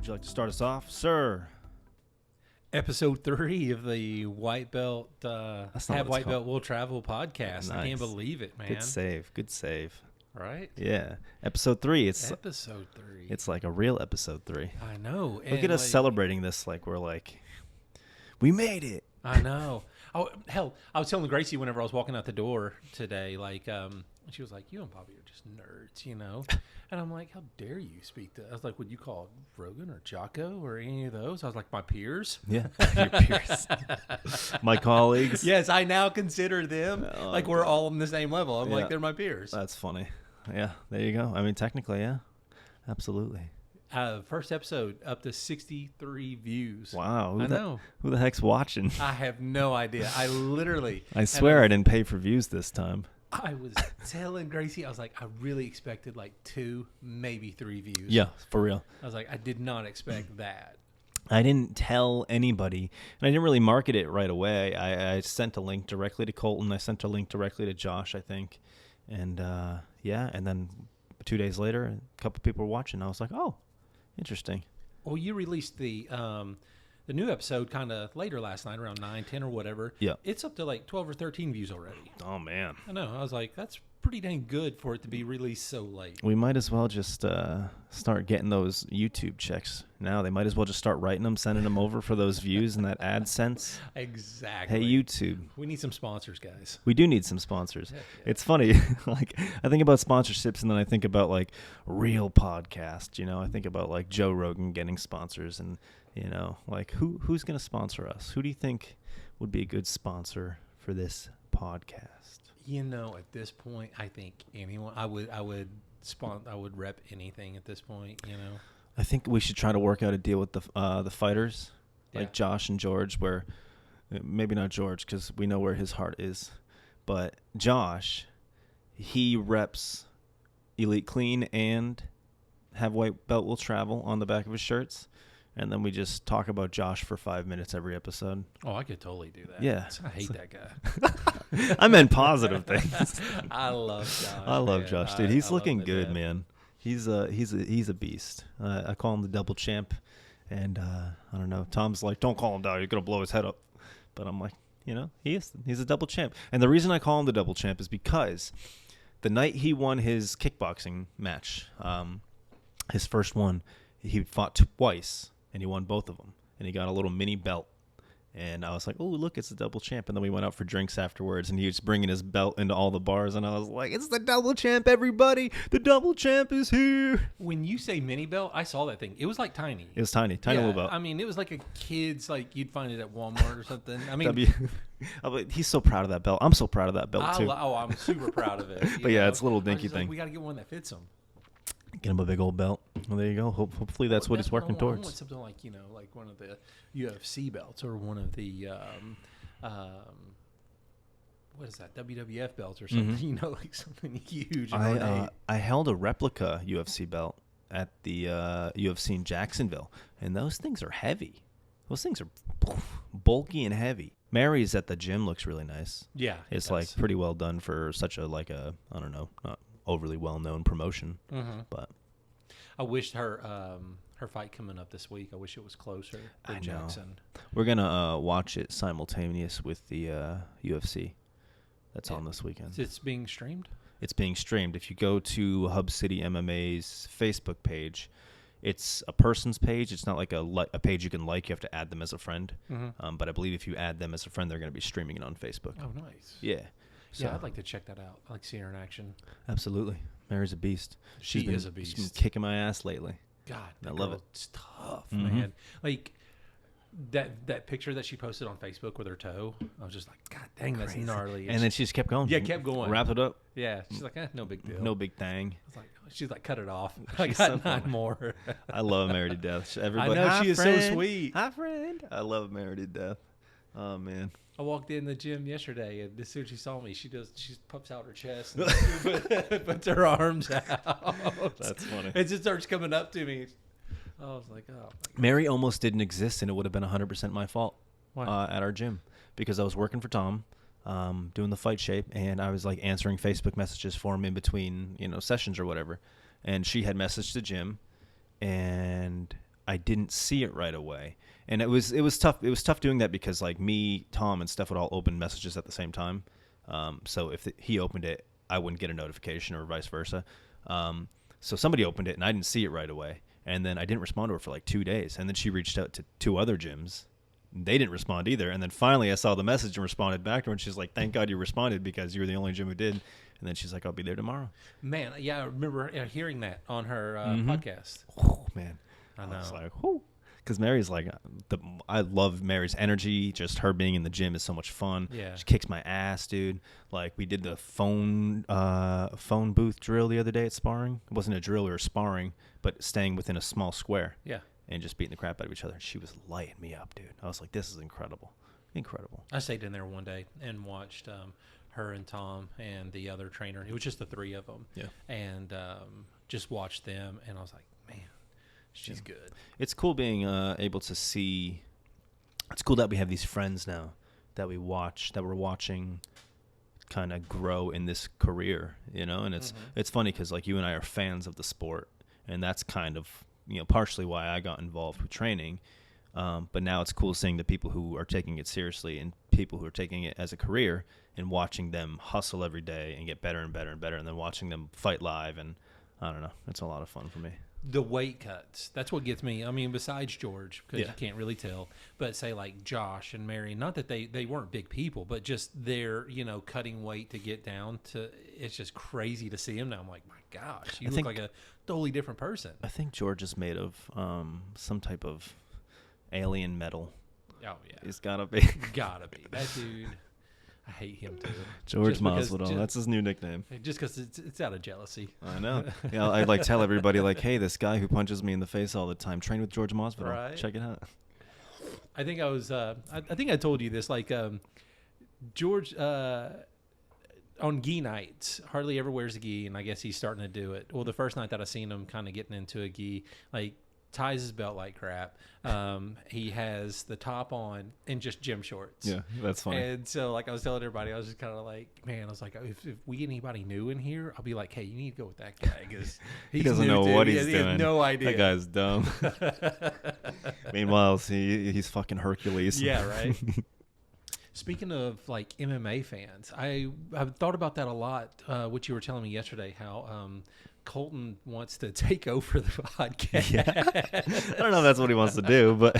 Would you like to start us off, sir? Episode 3 of the White Belt Have White Belt Will Travel podcast. Nice. I can't believe it, man. Good save. Good save. Right? Yeah. Episode 3. Episode 3. It's like a real episode 3. I know. Look at us celebrating this like we're like, we made it. I know. Oh, hell, I was telling Gracie whenever I was walking out the door today, like, she was like, you and Bobby are just nerds, you know? And I'm like, how dare you speak to, I was like, would you call Rogan or Jocko or any of those? I was like, my peers? Yeah, your peers. My colleagues. Yes, I now consider them like we're all on the same level. I'm like, they're my peers. That's funny. Yeah, there you go. I mean, technically, yeah, absolutely. First episode up to 63 views. Wow. I know. Who the heck's watching? I have no idea. I swear I didn't pay for views this time. I was telling Gracie, I was like, I really expected like 2, maybe 3 views. Yeah, for real. I was like, I did not expect that. I didn't tell anybody, and I didn't really market it right away. I sent a link directly to Colton. I sent a link directly to Josh, I think. And, and then 2 days later, a couple people were watching. I was like, oh, interesting. Well, you released the new episode kind of later last night, around 9, 10 or whatever. Yeah. It's up to like 12 or 13 views already. Oh, man. I know. I was like, that's pretty dang good for it to be released so late. We might as well just start getting those YouTube checks now. They might as well just start writing them, sending them over for those views and that AdSense. Exactly. Hey, YouTube. We need some sponsors, guys. We do need some sponsors. Yeah. It's funny. Like, I think about sponsorships, and then I think about like real podcasts. You know, I think about like Joe Rogan getting sponsors, and you know, like who's going to sponsor us? Who do you think would be a good sponsor for this podcast? You know, at this point, I think anyone. I would rep anything at this point. You know, I think we should try to work out a deal with the fighters, like Josh and George. Where maybe not George, because we know where his heart is, but Josh, he reps Elite Clean and Have White Belt Will Travel on the back of his shirts. And then we just talk about Josh for 5 minutes every episode. Oh, I could totally do that. Yeah. I hate that guy. I meant positive things. I love Josh. I love Josh, dude. He's looking good, death. man. He's a beast. I call him the double champ. And I don't know. Tom's like, don't call him down. You're going to blow his head up. But I'm like, you know, he's a double champ. And the reason I call him the double champ is because the night he won his kickboxing match, his first one, he fought twice. And he won both of them. And he got a little mini belt. And I was like, oh, look, it's the double champ. And then we went out for drinks afterwards. And he was bringing his belt into all the bars. And I was like, it's the double champ, everybody. The double champ is here. When you say mini belt, I saw that thing. It was like tiny. It was tiny little belt. I mean, it was like a kid's, like you'd find it at Walmart or something. I mean, he's so proud of that belt. I'm so proud of that belt, too. I'm super proud of it. But yeah, it's a little dinky thing. We got to get one that fits him. Get him a big old belt. Well, there you go. Hopefully that's what he's working towards. I want something like, you know, like one of the UFC belts or one of the, what is that, WWF belts or something, you know, like something huge. I held a replica UFC belt at the UFC in Jacksonville, and those things are heavy. Those things are bulky and heavy. Mary's at the gym looks really nice. Yeah. It's like pretty well done for such a, like a, I don't know, not overly well-known promotion. But I wished her fight coming up this week, I wish it was closer than Jackson. We're gonna watch it simultaneous with the UFC that's on this weekend. It's being streamed? It's being streamed. If you go to Hub City MMA's Facebook page, it's a person's page. It's not like a page you can like. You have to add them as a friend. But I believe if you add them as a friend, they're going to be streaming it on Facebook. Oh, nice. Yeah. So, yeah, I'd like to check that out. I like to see her in action. Absolutely. Mary's a beast. She is a beast. She's been kicking my ass lately. God, I love it. It's tough, man. Like that picture that she posted on Facebook with her toe, I was just like, God dang, that's gnarly. And then she just kept going. Yeah, kept going. Wrapped it up. Yeah, she's like, no big deal. No big thing. I was like, she's like, cut it off. I got 9 more. I love Mary to death. Everybody, I know, she friend. is so sweet. Hi, friend. I love Mary to death. Oh, man. I walked in the gym yesterday, and as soon as she saw me, she puffs out her chest and puts her arms out. That's funny. It just starts coming up to me. I was like, oh. Mary almost didn't exist, and it would have been 100% my fault at our gym because I was working for Tom, doing the Fight Shape, and I was like answering Facebook messages for him in between, sessions or whatever. And she had messaged the gym, and I didn't see it right away. And it was tough. It was tough doing that because like me, Tom, and Steph would all open messages at the same time. So if he opened it, I wouldn't get a notification or vice versa. So somebody opened it and I didn't see it right away. And then I didn't respond to her for like 2 days. And then she reached out to 2 other gyms. They didn't respond either. And then finally I saw the message and responded back to her. And she's like, thank God you responded because you were the only gym who did. And then she's like, I'll be there tomorrow. Man, yeah, I remember hearing that on her podcast. Oh, man. I know. I was like, whoo. Because Mary's like, I love Mary's energy. Just her being in the gym is so much fun. Yeah. She kicks my ass, dude. Like we did the phone booth drill the other day at sparring. It wasn't a drill, we were sparring, but staying within a small square. Yeah. And just beating the crap out of each other. She was lighting me up, dude. I was like, this is incredible. Incredible. I stayed in there one day and watched her and Tom and the other trainer. It was just the 3 of them. Yeah. And just watched them, and I was like, man, she's good. It's cool being able to see. It's cool that we have these friends now that we're watching kind of grow in this career, you know. And it's funny because like you and I are fans of the sport, and that's kind of partially why I got involved with training. But now it's cool seeing the people who are taking it seriously and people who are taking it as a career and watching them hustle every day and get better and better and better, and then watching them fight live. And I don't know, it's a lot of fun for me. The weight cuts, that's what gets me. I mean, besides George, because Yeah. you can't really tell, but say like Josh and Mary, not that they weren't big people, but just they're, cutting weight to get down to, it's just crazy to see him now. I'm like, my gosh, you look like a totally different person. I think George is made of some type of alien metal. Oh, yeah. He's gotta be. Gotta be. That dude, I hate him too. George Just because- Masvidal. That's his new nickname. Just because it's out of jealousy. I know. Yeah, I'd like tell everybody like, hey, this guy who punches me in the face all the time, train with George Masvidal. Right. Check it out. I think I was. I think I told you this. Like George on gi nights, hardly ever wears a gi, and I guess he's starting to do it. Well, the first night that I seen him kind of getting into a gi, like ties his belt like crap. He has the top on and just gym shorts. Yeah, that's funny. And so, like I was telling everybody, I was just kind of like, man, I was like, if we get anybody new in here, I'll be like, hey, you need to go with that guy because He doesn't know what he's He doing. has no idea. That guy's dumb. Meanwhile, he's fucking Hercules. Yeah, right. Speaking of like MMA fans, I've thought about that a lot. What you were telling me yesterday, how Colton wants to take over the podcast. Yeah. I don't know if that's what he wants to do, but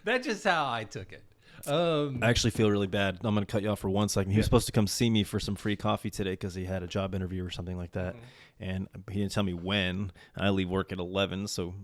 That's just how I took it. I actually feel really bad. I'm going to cut you off for 1 second. He was supposed to come see me for some free coffee today because he had a job interview or something like that. And he didn't tell me when. I leave work at 11, so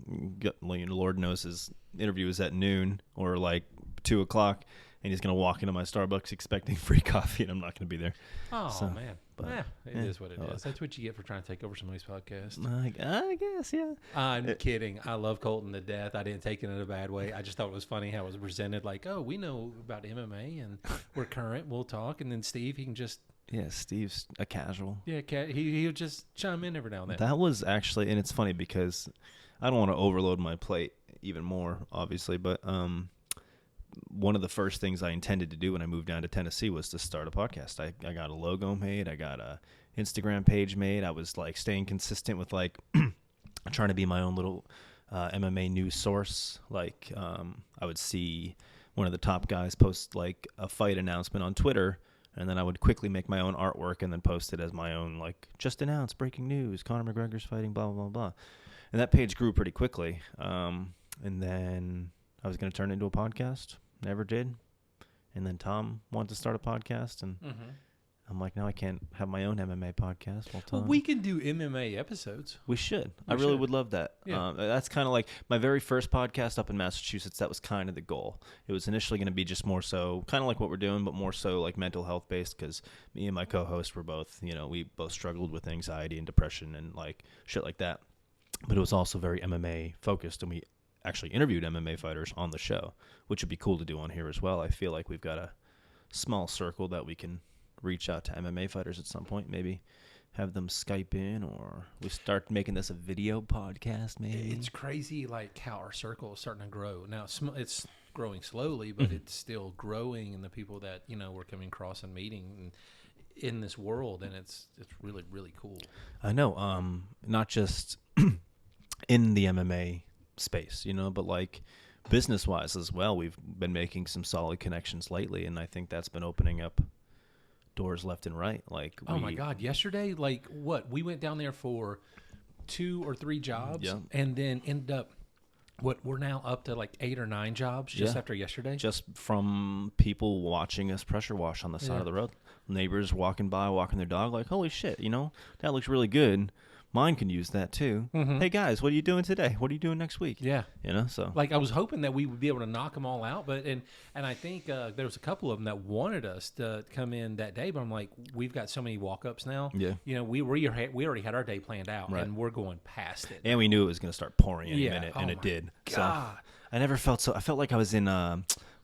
Lord knows his interview is at noon or like 2 o'clock. And he's going to walk into my Starbucks expecting free coffee, and I'm not going to be there. Oh, So, man. but, It is what it is. That's what you get for trying to take over somebody's podcast. I guess, yeah. I'm kidding. I love Colton to death. I didn't take it in a bad way. I just thought it was funny how it was presented like, oh, we know about MMA, and we're current. We'll talk. And then Steve, he can just... Yeah, Steve's a casual. Yeah, he'll just chime in every now and then. That was actually, and it's funny because I don't want to overload my plate even more, obviously, but one of the first things I intended to do when I moved down to Tennessee was to start a podcast. I got a logo made. I got a Instagram page made. I was like staying consistent with like trying to be my own little MMA news source. Like I would see one of the top guys post like a fight announcement on Twitter, and then I would quickly make my own artwork and then post it as my own, like, just announced, breaking news, Conor McGregor's fighting, blah, blah, blah, blah. And that page grew pretty quickly. And then I was going to turn it into a podcast. Never did. And then Tom wanted to start a podcast, and I'm like, no, I can't have my own MMA podcast. Well, we can do MMA episodes. We should. I really would love that. Yeah. That's kind of like my very first podcast up in Massachusetts. That was kind of the goal. It was initially going to be just more so kind of like what we're doing, but more so like mental health based, because me and my co-host were both, we both struggled with anxiety and depression and like shit like that. But it was also very MMA focused, and we actually interviewed MMA fighters on the show, which would be cool to do on here as well. I feel like we've got a small circle that we can reach out to MMA fighters at some point, maybe have them Skype in, or we start making this a video podcast maybe. It's crazy like how our circle is starting to grow. Now it's growing slowly, but it's still growing, and the people that, we're coming across and meeting in this world, and it's really, really cool. I know, not just in the MMA space, but like business wise as well, we've been making some solid connections lately, and I think that's been opening up doors left and right. Like, Oh my God! Yesterday, like what we went down there for 2 or 3 jobs, Yeah. and then ended up we're now up to like 8 or 9 jobs just Yeah. after yesterday. just from people watching us pressure wash on the side Yeah. of the road, neighbors walking by, walking their dog, like, holy shit, that looks really good. Mine can use that too. Mhm. Hey guys, what are you doing today? What are you doing next week? Yeah. So Like I was hoping that we would be able to knock them all out, but and I think there was a couple of them that wanted us to come in that day, but I'm like, we've got so many walk ups now. Yeah. We already had our day planned out, Right. and we're going past it. and we knew it was going to start pouring any Yeah. minute, Oh and it my did. God. So I never felt so. I felt like I was in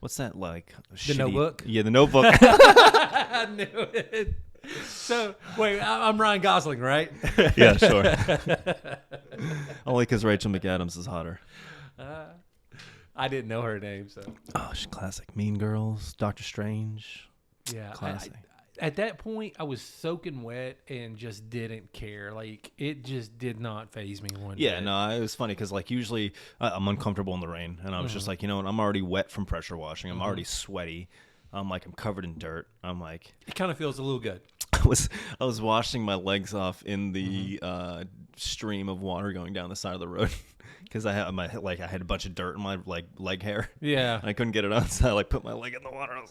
what's that, like The Notebook? Yeah, The Notebook. I knew it. So wait, I'm Ryan Gosling, right? Yeah, sure. Only because Rachel McAdams is hotter. I didn't know her name, so Oh, she's classic. Mean Girls, Doctor Strange. yeah. Classic. At that point, I was soaking wet and just didn't care. Like it just did not faze me one Yeah, bit. no, it was funny because like usually I'm uncomfortable in the rain, and I was just like, what, I'm already wet from pressure washing. I'm already sweaty. I'm covered in dirt. I'm like, It kind of feels a little good. I was washing my legs off in the stream of water going down the side of the road because I had a bunch of dirt in my leg hair. Yeah. And I couldn't get it out, so I put my leg in the water. I was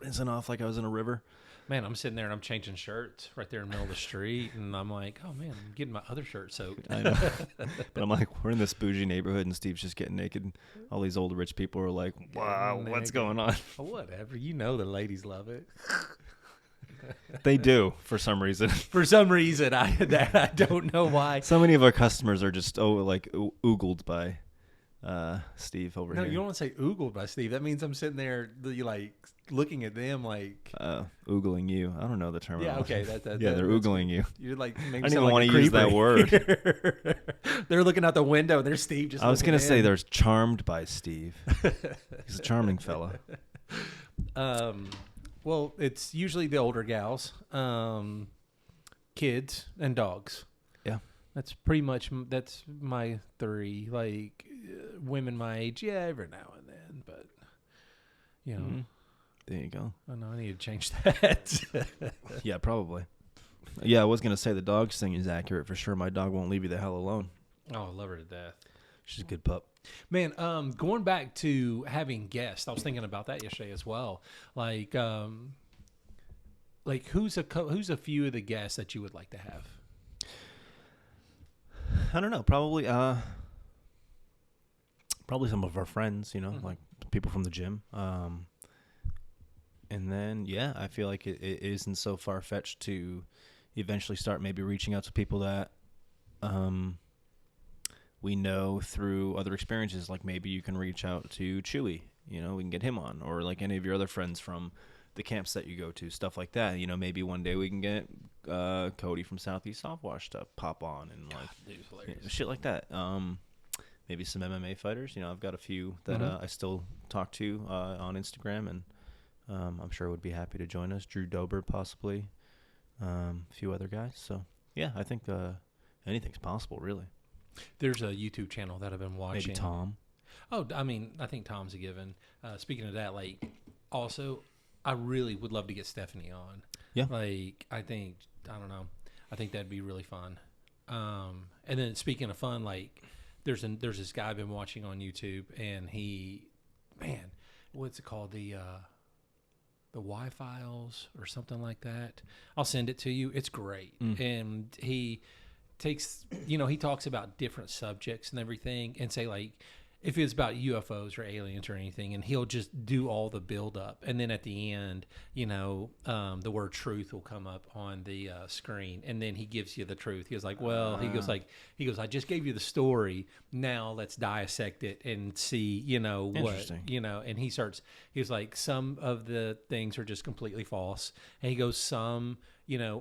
rinsing off like I was in a river. Man, I'm sitting there and I'm changing shirts right there in the middle of the street, and I'm like, oh man, I'm getting my other shirt soaked. I know. But I'm like, we're in this bougie neighborhood, and Steve's just getting naked. All these old rich people are like, wow, Getting what's naked. going on? Whatever, the ladies love it. They do, for some reason. For some reason, I don't know why. So many of our customers are just oogled by Steve over No, here. you don't want to say oogled by Steve. That means I'm sitting there, like looking at them, like. Oogling you. I don't know the term. Yeah, okay. Yeah, They're they're oogling you. You're like, maybe I didn't even want to use that word. They're looking out the window, and there's Steve just. I was going gonna to say there's charmed by Steve. He's a charming fella. Well, it's usually the older gals, kids, and dogs. Yeah. That's pretty much that's my 3. Like women my age, yeah, every now and then, but Mhm. There you go. I know I need to change that. Yeah, probably. Yeah, I was gonna say the dog thing is accurate for sure. My dog won't leave you the hell alone. Oh, I love her to death. She's a good pup. Man, going back to having guests, I was thinking about that yesterday as well. Like who's a few of the guests that you would like to have? I don't know. Probably some of our friends. Like people from the gym. And then I feel like it isn't so far fetched to eventually start maybe reaching out to people that we know through other experiences. Like maybe you can reach out to Chewy, we can get him on, or like any of your other friends from the camps that you go to, stuff like that. Maybe one day we can get Cody from Southeast Softwash to pop on and shit like that. Maybe some MMA fighters. I've got a few that I still talk to on Instagram, and I'm sure would be happy to join us. Drew Dober possibly, a few other guys. So yeah, I think anything's possible really. There's a YouTube channel that I've been watching. Maybe Tom. Oh, I mean, I think Tom's a given. Speaking of that, like, also, I really would love to get Stephanie on. Yeah. Like, I think that'd be really fun. And then speaking of fun, like, there's this guy I've been watching on YouTube, and what's it called? The Y-Files or something like that. I'll send it to you. It's great. And he talks about different subjects and everything, and say like if it's about UFOs or aliens or anything, and he'll just do all the build up, and then at the end, the word truth will come up on the screen, and then he gives you the truth. He was like, well, he goes, I just gave you the story. Now let's dissect it and see, what, Interesting. and he was like, some of the things are just completely false. And he goes, some,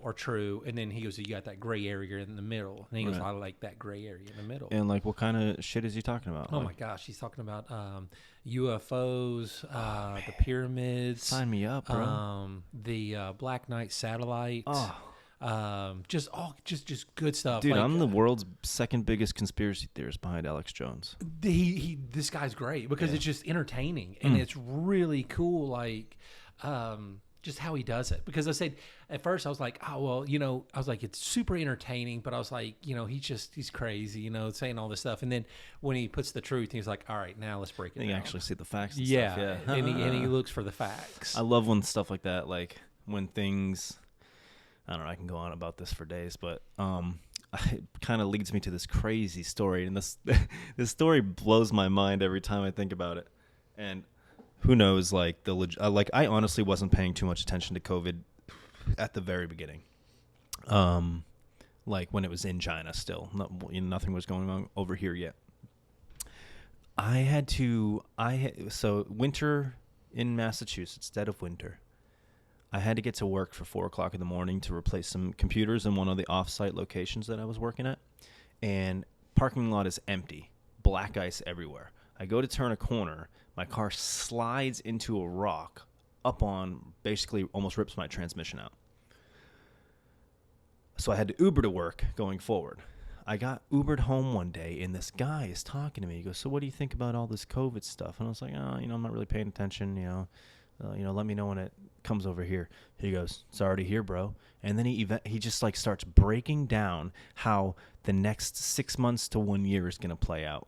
are true. And then he goes, you got that gray area in the middle. And he goes, Right. I like that gray area in the middle. And like, what kind of shit is he talking about? Oh Like, my gosh, he's talking about UFOs, the pyramids. sign me up, bro. The Black Knight satellite. Oh. just good stuff. Dude, like, I'm the world's second biggest conspiracy theorist behind Alex Jones. this guy's great because it's just entertaining and it's really cool. Like, just how he does it. Because I said at first I was like, oh well, I was like, it's super entertaining, but I was like, he's crazy, saying all this stuff. And then when he puts the truth, he's like, all right, now let's break it down. You actually see the facts. And yeah, stuff. Yeah. and he looks for the facts. I love when stuff like that, like when things. I don't know. I can go on about this for days, but it kind of leads me to this crazy story, and this story blows my mind every time I think about it. And who knows? Like I honestly wasn't paying too much attention to COVID at the very beginning. Like when it was in China, still nothing was going on over here yet. So winter in Massachusetts, dead of winter. I had to get to work for 4:00 in the morning to replace some computers in one of the off-site locations that I was working at. And parking lot is empty, black ice everywhere. I go to turn a corner. My car slides into a rock basically almost rips my transmission out. So I had to Uber to work going forward. I got Ubered home one day, and this guy is talking to me. He goes, so what do you think about all this COVID stuff? And I was like, I'm not really paying attention, let me know when it comes over here. He goes, it's already here, bro. And then he just like starts breaking down how the next 6 months to 1 year is going to play out.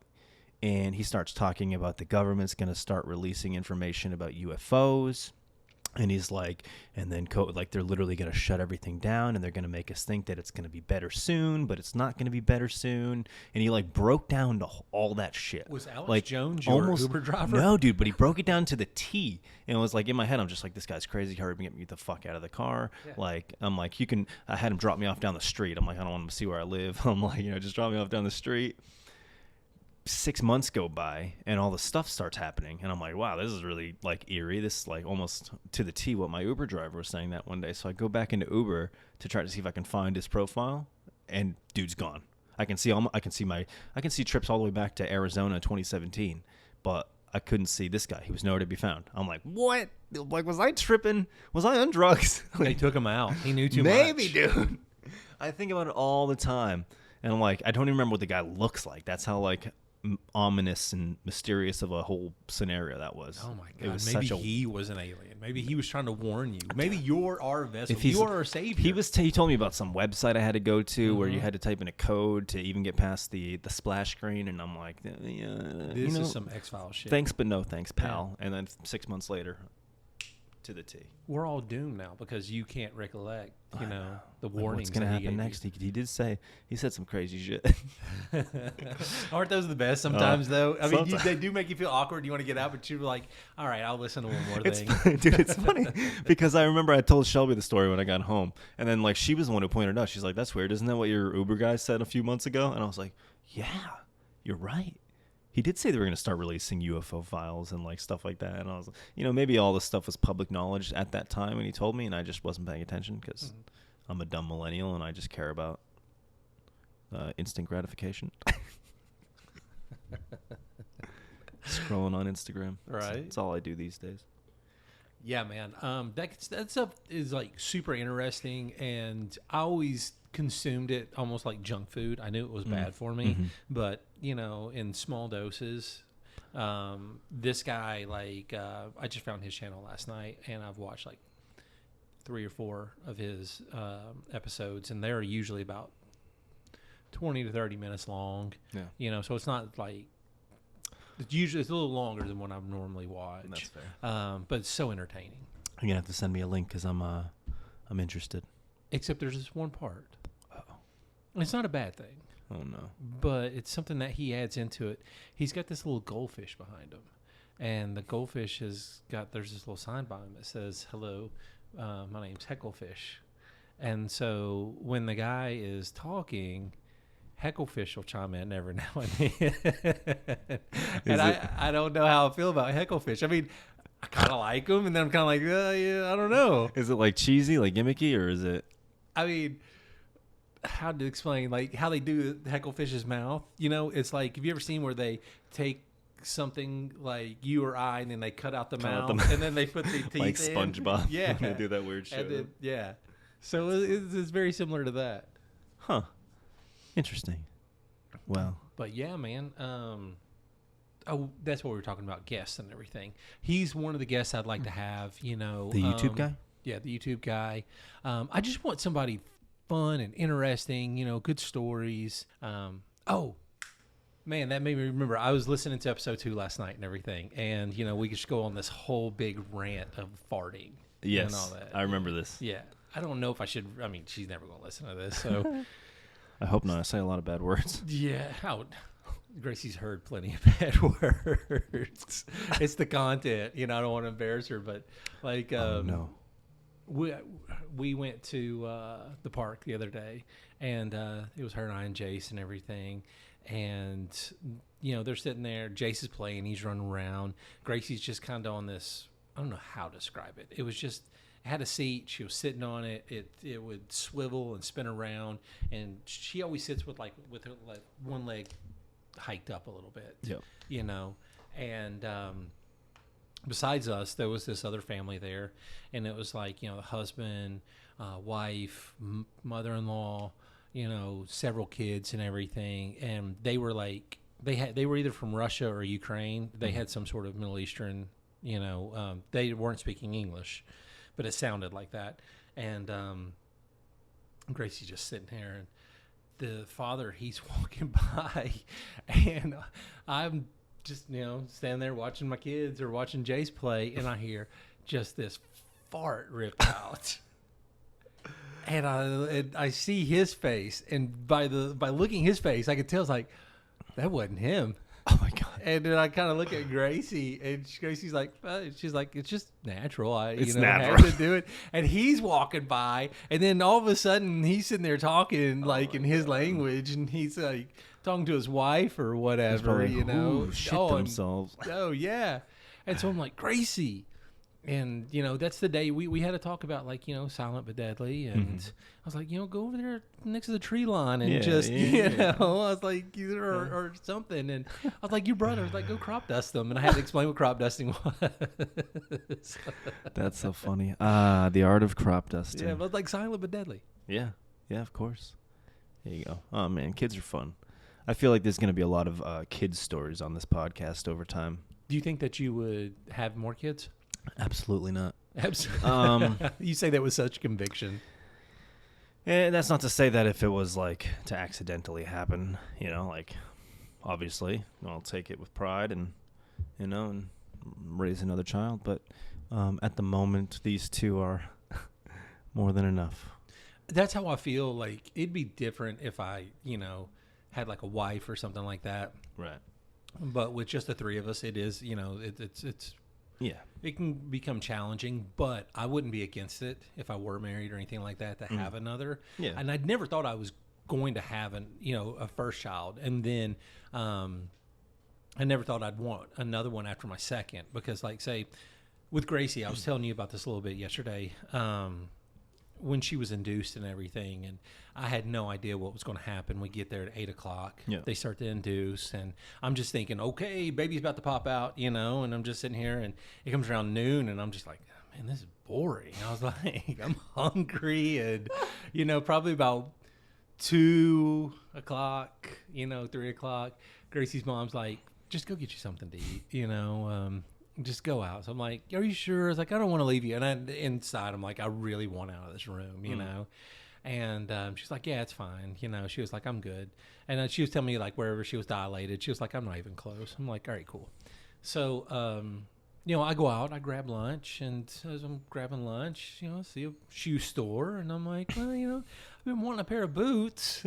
And he starts talking about the government's going to start releasing information about UFOs. And he's like, and then they're literally going to shut everything down, and they're going to make us think that it's going to be better soon, but it's not going to be better soon. And he broke down to all that shit. Was Alex Jones your Uber driver? No, dude, but he broke it down to the T. And it was like in my head, I'm just like, this guy's crazy. Hurry up and get me the fuck out of the car. Yeah. I'm like, I had him drop me off down the street. I'm like, I don't want him to see where I live. I'm like, just drop me off down the street. 6 months go by and all the stuff starts happening, and I'm like, wow, this is really eerie. This is almost to the T what my Uber driver was saying that one day. So I go back into Uber to try to see if I can find his profile, and dude's gone. I can see trips all the way back to Arizona 2017, but I couldn't see this guy. He was nowhere to be found. I'm like, what? Was I tripping? Was I on drugs? They took him out. He knew too Maybe, much. Dude. I think about it all the time, and I'm like, I don't even remember what the guy looks like. That's how ominous and mysterious of a whole scenario that was. Oh my god! Maybe he was an alien. Maybe he was trying to warn you. Maybe you're our vessel. If you are our savior. He told me about some website I had to go to where you had to type in a code to even get past the splash screen, and I'm like, this is some X-Files shit. Thanks, but no thanks, pal. Yeah. And then 6 months later, to the T. We're all doomed now because you can't recollect, the warnings. What's going to happen next? He said some crazy shit. Aren't those the best sometimes, though? I mean, they do make you feel awkward. You want to get out, but you're like, all right, I'll listen to one more thing. Dude, it's funny because I remember I told Shelby the story when I got home, and then she was the one who pointed it out. She's like, that's weird. Isn't that what your Uber guy said a few months ago? And I was like, yeah, you're right. He did say they were going to start releasing UFO files and stuff like that. And I was, maybe all this stuff was public knowledge at that time when he told me, and I just wasn't paying attention because I'm a dumb millennial and I just care about instant gratification. Scrolling on Instagram. Right. That's all I do these days. Yeah, man. That stuff is super interesting, and I always consumed it almost like junk food. I knew it was bad for me, but in small doses. This guy, I just found his channel last night, and I've watched 3 or 4 of his episodes, and they're usually about 20 to 30 minutes long. Yeah. So it's not it's a little longer than what I normally watch. That's fair. But it's so entertaining. You're gonna have to send me a link because I'm interested. Except there's this one part. It's not a bad thing. Oh no! But it's something that he adds into it. He's got this little goldfish behind him, and the goldfish there's this little sign by him that says, "Hello, my name's Hecklefish." And so when the guy is talking, Hecklefish will chime in every now and then. And I don't know how I feel about Hecklefish. I mean, I kind of like him, and then I'm kind of like, yeah, I don't know. Is it cheesy, gimmicky, or is it? I mean, how to explain how they do Hecklefish's mouth? It's have you ever seen where they take something like you or I, and then they cut out the mouth, and then they put the teeth like in? SpongeBob. Yeah, when they do that weird shit. Yeah. So it's very similar to that. Huh. Interesting. Well, But yeah, man. Oh, that's what we were talking about, guests and everything. He's one of the guests I'd like to have. You know, the YouTube guy? Yeah, the YouTube guy. I just want somebody fun and interesting. You know, good stories. Oh, man, that made me remember. I was listening to episode 2 last night and everything, and you know, we just go on this whole big rant of farting. Yes. And all that. I remember this. Yeah, I don't know if I should. I mean, she's never going to listen to this, so I hope not. I say a lot of bad words. yeah. Gracie's heard plenty of bad words. It's the content, you know. I don't want to embarrass her, but like, No. we went to the park the other day, and it was her and I and Jace and everything, and you know, they're sitting there. Jace is playing, he's running around. Gracie's just kind of on this. I don't know how to describe it. It was just. It had a seat. She was sitting on it. It would swivel and spin around, and she always sits with her one leg hiked up a little bit. Yep. You know, and besides us, there was this other family there, and it was like, you know, the husband, wife, mother-in-law, you know, several kids and everything, and they were like they were either from Russia or Ukraine. They had some sort of Middle Eastern, you know, they weren't speaking English, but it sounded like that, and Gracie's just sitting there, and the father, he's walking by, and I'm just, you know, standing there watching my kids or watching Jace play, and I hear just this fart rip out. And I see his face, and by looking his face, I could tell it's like, that wasn't him. Oh my God. And then I kind of look at Gracie, and Gracie's like, she's like, it's just natural. It's natural. natural. Had to do it. And he's walking by, and then all of a sudden he's sitting there talking like in his language, and he's like talking to his wife or whatever, Like, you know, shit and- themselves. oh yeah. And so I'm like, Gracie. And, you know, that's the day we had to talk about, like, you know, Silent but Deadly. And I was like, you know, go over there next to the tree line and you know, I was like, or something. And I was like, your brother was like, go crop dust them. And I had to explain what crop dusting was. That's so funny. The art of crop dusting. Yeah, but like Silent but Deadly. Yeah, of course. There you go. Oh man, kids are fun. I feel like there's going to be a lot of kids stories on this podcast over time. Do you think that you would have more kids? Absolutely not. Absolutely. You say that with such conviction. And that's not to say that if it was like to accidentally happen, you know, like obviously I'll take it with pride and, you know, and raise another child. But at the moment, these two are more than enough. That's how I feel. Like, it'd be different if I, you know, had like a wife or something like that. Right. But with just the three of us, it is, you know, it's Yeah. it can become challenging, but I wouldn't be against it if I were married or anything like that to have another. Yeah. And I'd never thought I was going to have a first child. And then I never thought I'd want another one after my second, because like, say with Gracie, I was telling you about this a little bit yesterday. When she was induced and everything, and I had no idea what was going to happen. We get there at 8:00. Yeah. They start to induce, and I'm just thinking, okay, baby's about to pop out, you know, and I'm just sitting here, and it comes around noon, and I'm just like, man, this is boring. I was like, I'm hungry, and, you know, probably about 2:00, you know, 3:00, Gracie's mom's like, just go get you something to eat, you know, just go out. So I'm like, are you sure? I was like, I don't want to leave you. And inside, I'm like, I really want out of this room, you know? And she's like, yeah, it's fine. You know, she was like, I'm good. And she was telling me, like, wherever she was dilated, she was like, I'm not even close. I'm like, all right, cool. So, you know, I go out, I grab lunch, and as I'm grabbing lunch, you know, I see a shoe store, and I'm like, well, you know, I've been wanting a pair of boots.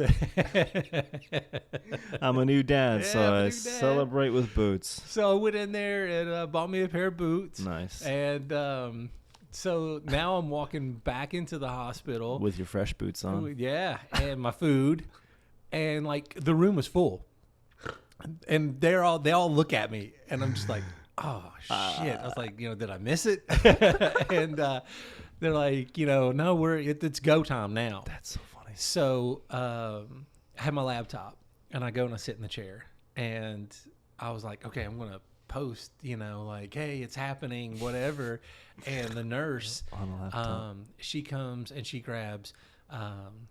I'm a new dad, Yeah, so I'm a I new dad. celebrate with boots. So I went in there and bought me a pair of boots. Nice. And so now I'm walking back into the hospital. With your fresh boots on. Yeah, and my food. And, like, the room was full. And they all look at me, and I'm just like, oh, shit. I was like, you know, did I miss it? And they're like, you know, no, it's go time now. That's so funny. So I have my laptop, and I go and I sit in the chair, and I was like, okay, I'm going to post, like, hey, it's happening, whatever. And the nurse, On a laptop. she comes and she grabs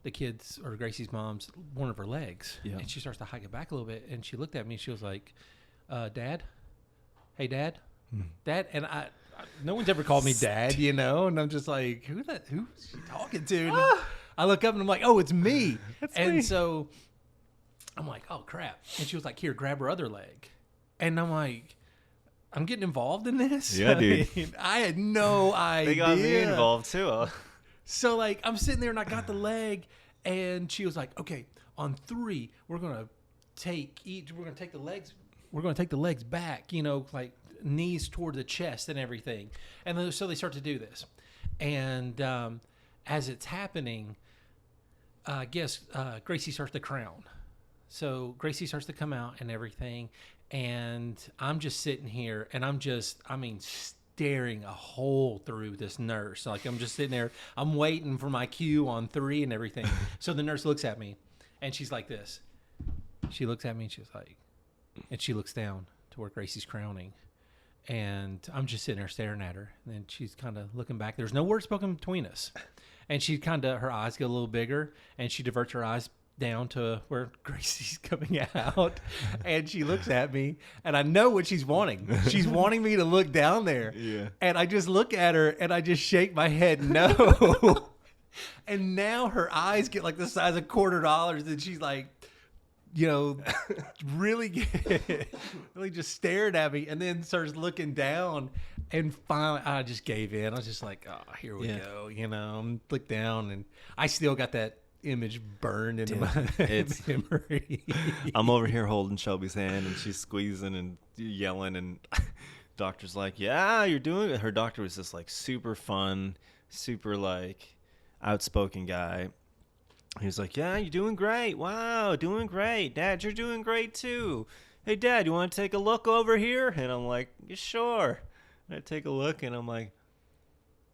the kids or Gracie's mom's one of her legs, Yeah. and she starts to hike it back a little bit. And she looked at me and she was like, Dad, hey, Dad, Dad. And no one's ever called me Dad, and I'm just like, who's she talking to? And I look up and I'm like, oh, it's me. me. So I'm like, oh crap. And she was like, here, grab her other leg. And I'm like, I'm getting involved in this? Yeah, dude. I had no idea. They got me involved too. So like I'm sitting there and I got the leg, and she was like, okay, on 3, we're gonna take the legs back, like knees toward the chest and everything. And then, so they start to do this. And as it's happening, I guess Gracie starts to crown. So Gracie starts to come out and everything. And I'm just sitting here and staring a hole through this nurse. Like I'm just sitting there, I'm waiting for my cue on 3 and everything. So the nurse looks at me and she's like this. She looks at me and she's like, and she looks down to where Gracie's crowning. And I'm just sitting there staring at her. And then she's kind of looking back. There's no word spoken between us. And she her eyes get a little bigger, and she diverts her eyes down to where Gracie's coming out. And she looks at me, and I know what she's wanting. She's wanting me to look down there. Yeah. And I just look at her, and I just shake my head no. And now her eyes get like the size of $quarter, and she's like, really just stared at me, and then starts looking down, and finally I just gave in. I was just like, oh, here we go, look down, and I still got that image burned into my memory. I'm over here holding Shelby's hand, and she's squeezing and yelling, and doctor's like, yeah, you're doing it. Her doctor was just like super fun, super like outspoken guy. He was like, yeah, you're doing great. Wow, doing great. Dad, you're doing great too. Hey, Dad, you want to take a look over here? And I'm like, yeah, sure. And I take a look, and I'm like,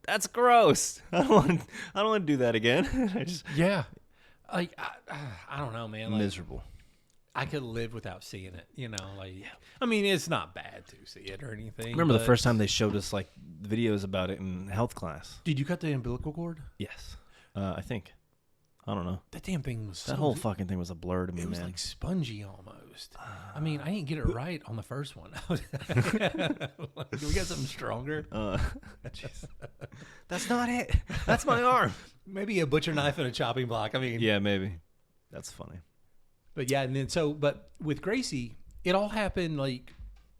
that's gross. I don't want to do that again. I just like I don't know, man. Like, miserable. I could live without seeing it. I mean, it's not bad to see it or anything. Remember the first time they showed us like videos about it in health class? Did you cut the umbilical cord? Yes, I think. I don't know. That damn thing was That whole fucking thing was a blur to me, it was man. like spongy almost. I mean, I didn't get it right on the first one. Do we got something stronger? That's not it. That's my arm. Maybe a butcher knife and a chopping block. I mean, Yeah, maybe. That's funny. but yeah, and then but with Gracie, it all happened like,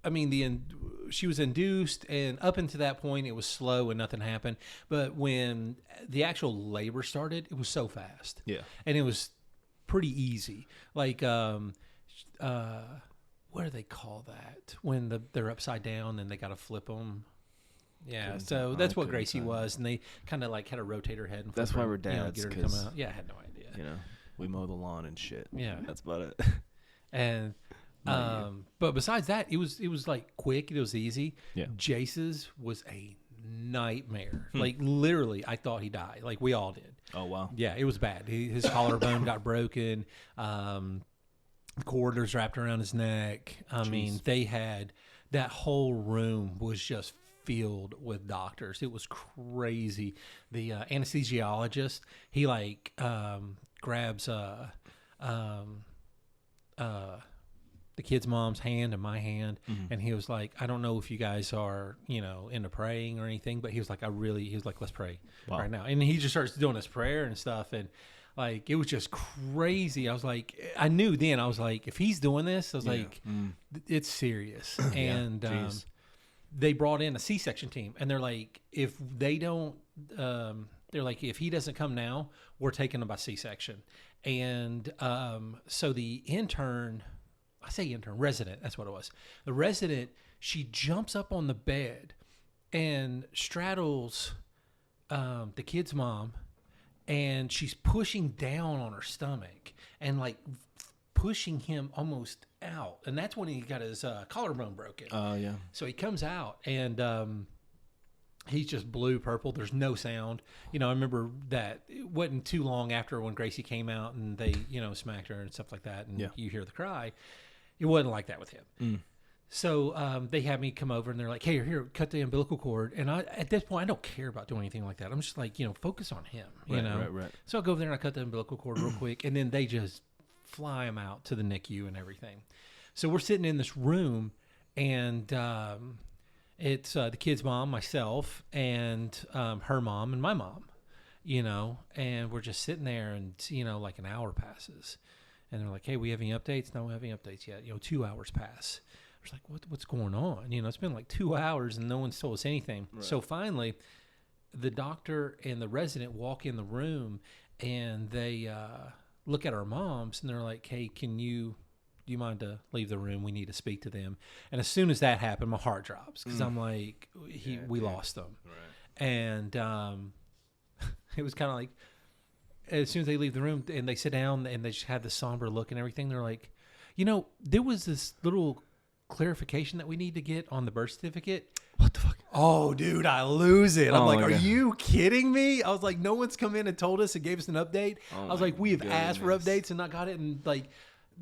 I mean, she was induced, and up until that point, it was slow and nothing happened. But when the actual labor started, it was so fast. Yeah. And it was pretty easy. Like, what do they call that? When they're upside down and they got to flip them. Yeah, so that's what Gracie was, and they kind of like had to rotate her head. And That's why we're dads, get her to come out. Yeah, I had no idea. We mow the lawn and shit. Yeah. That's about it. And but besides that, it was like quick. It was easy. Yeah. Jace's was a nightmare. Like literally, I thought he died. Like we all did. Oh, wow. Yeah, it was bad. His collarbone got broken. Cord was wrapped around his neck. I mean, they had that whole room was just filled with doctors. It was crazy. The anesthesiologist, he like grabs the kid's mom's hand and my hand, and he was like, I don't know if you guys are, into praying or anything, but he was like, he was like, let's pray right now. And he just starts doing this prayer and stuff, and like, it was just crazy. I was like, I knew then, I was like, if he's doing this, I was like, it's serious. And they brought in a C-section team, and they're like, if they don't, they're like, if he doesn't come now, we're taking him by C-section. And so the resident, that's what it was. The resident, she jumps up on the bed and straddles the kid's mom, and she's pushing down on her stomach and like pushing him almost out. And that's when he got his collarbone broken. Oh, yeah. So he comes out, and he's just blue purple. There's no sound. I remember that it wasn't too long after when Gracie came out and they, smacked her and stuff like that, and you hear the cry. It wasn't like that with him. So they had me come over and they're like, "Hey, here, cut the umbilical cord." And at this point, I don't care about doing anything like that. I'm just like, focus on him. Right. So I go over there and I cut the umbilical cord real quick, and then they just fly him out to the NICU and everything. So we're sitting in this room, and it's the kid's mom, myself, and her mom and my mom. And we're just sitting there, and like an hour passes, and they're like, "Hey, we have any updates?" No, we haven't any updates yet. 2 hours pass. I was like, what's going on? It's been like 2 hours and no one's told us anything. Right. So finally, the doctor and the resident walk in the room, and they look at our moms, and they're like, "Hey, do you mind to leave the room? We need to speak to them." And as soon as that happened, my heart drops, because I'm like, we lost them. Right. And it was kind of like, as soon as they leave the room and they sit down and they just have the somber look and everything, they're like, there was this little clarification that we need to get on the birth certificate. What the fuck? Oh, dude, I lose it. I'm like, are you kidding me? I was like, no one's come in and told us and gave us an update. I was like, we have asked for updates and not got it. And like,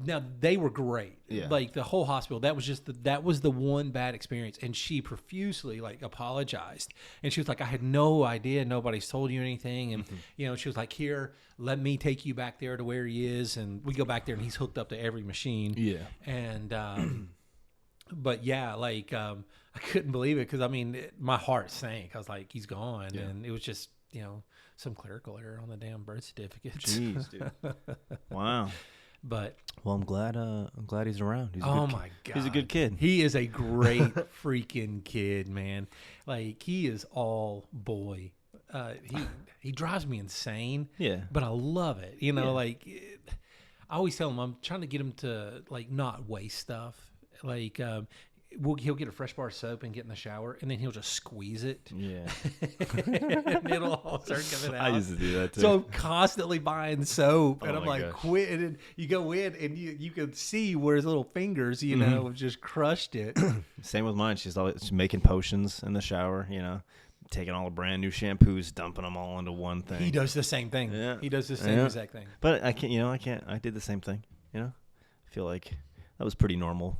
now they were great. Yeah. Like the whole hospital, that was the one bad experience. And she profusely like apologized. And she was like, I had no idea. Nobody's told you anything. And, she was like, here, let me take you back there to where he is. And we go back there and he's hooked up to every machine. Yeah. And, but yeah, like, I couldn't believe it because, my heart sank. I was like, he's gone. Yeah. And it was just, some clerical error on the damn birth certificate. Jeez, dude. Wow. But well, I'm glad he's around. He's my God. He's a good kid. He is a great freaking kid, man. Like, he is all boy. He drives me insane. Yeah. But I love it. Like, I always tell him I'm trying to get him to, like, not waste stuff. Like, he'll get a fresh bar of soap and get in the shower, and then he'll just squeeze it. Yeah. And it'll all start coming out. I used to do that too. So I'm constantly buying soap, and I'm like, gosh. Quit. And then you go in, and you can see where his little fingers, just crushed it. Same with mine. She's making potions in the shower, taking all the brand new shampoos, dumping them all into one thing. He does the same thing. Yeah. He does the same exact thing. But I can't, I did the same thing, I feel like that was pretty normal.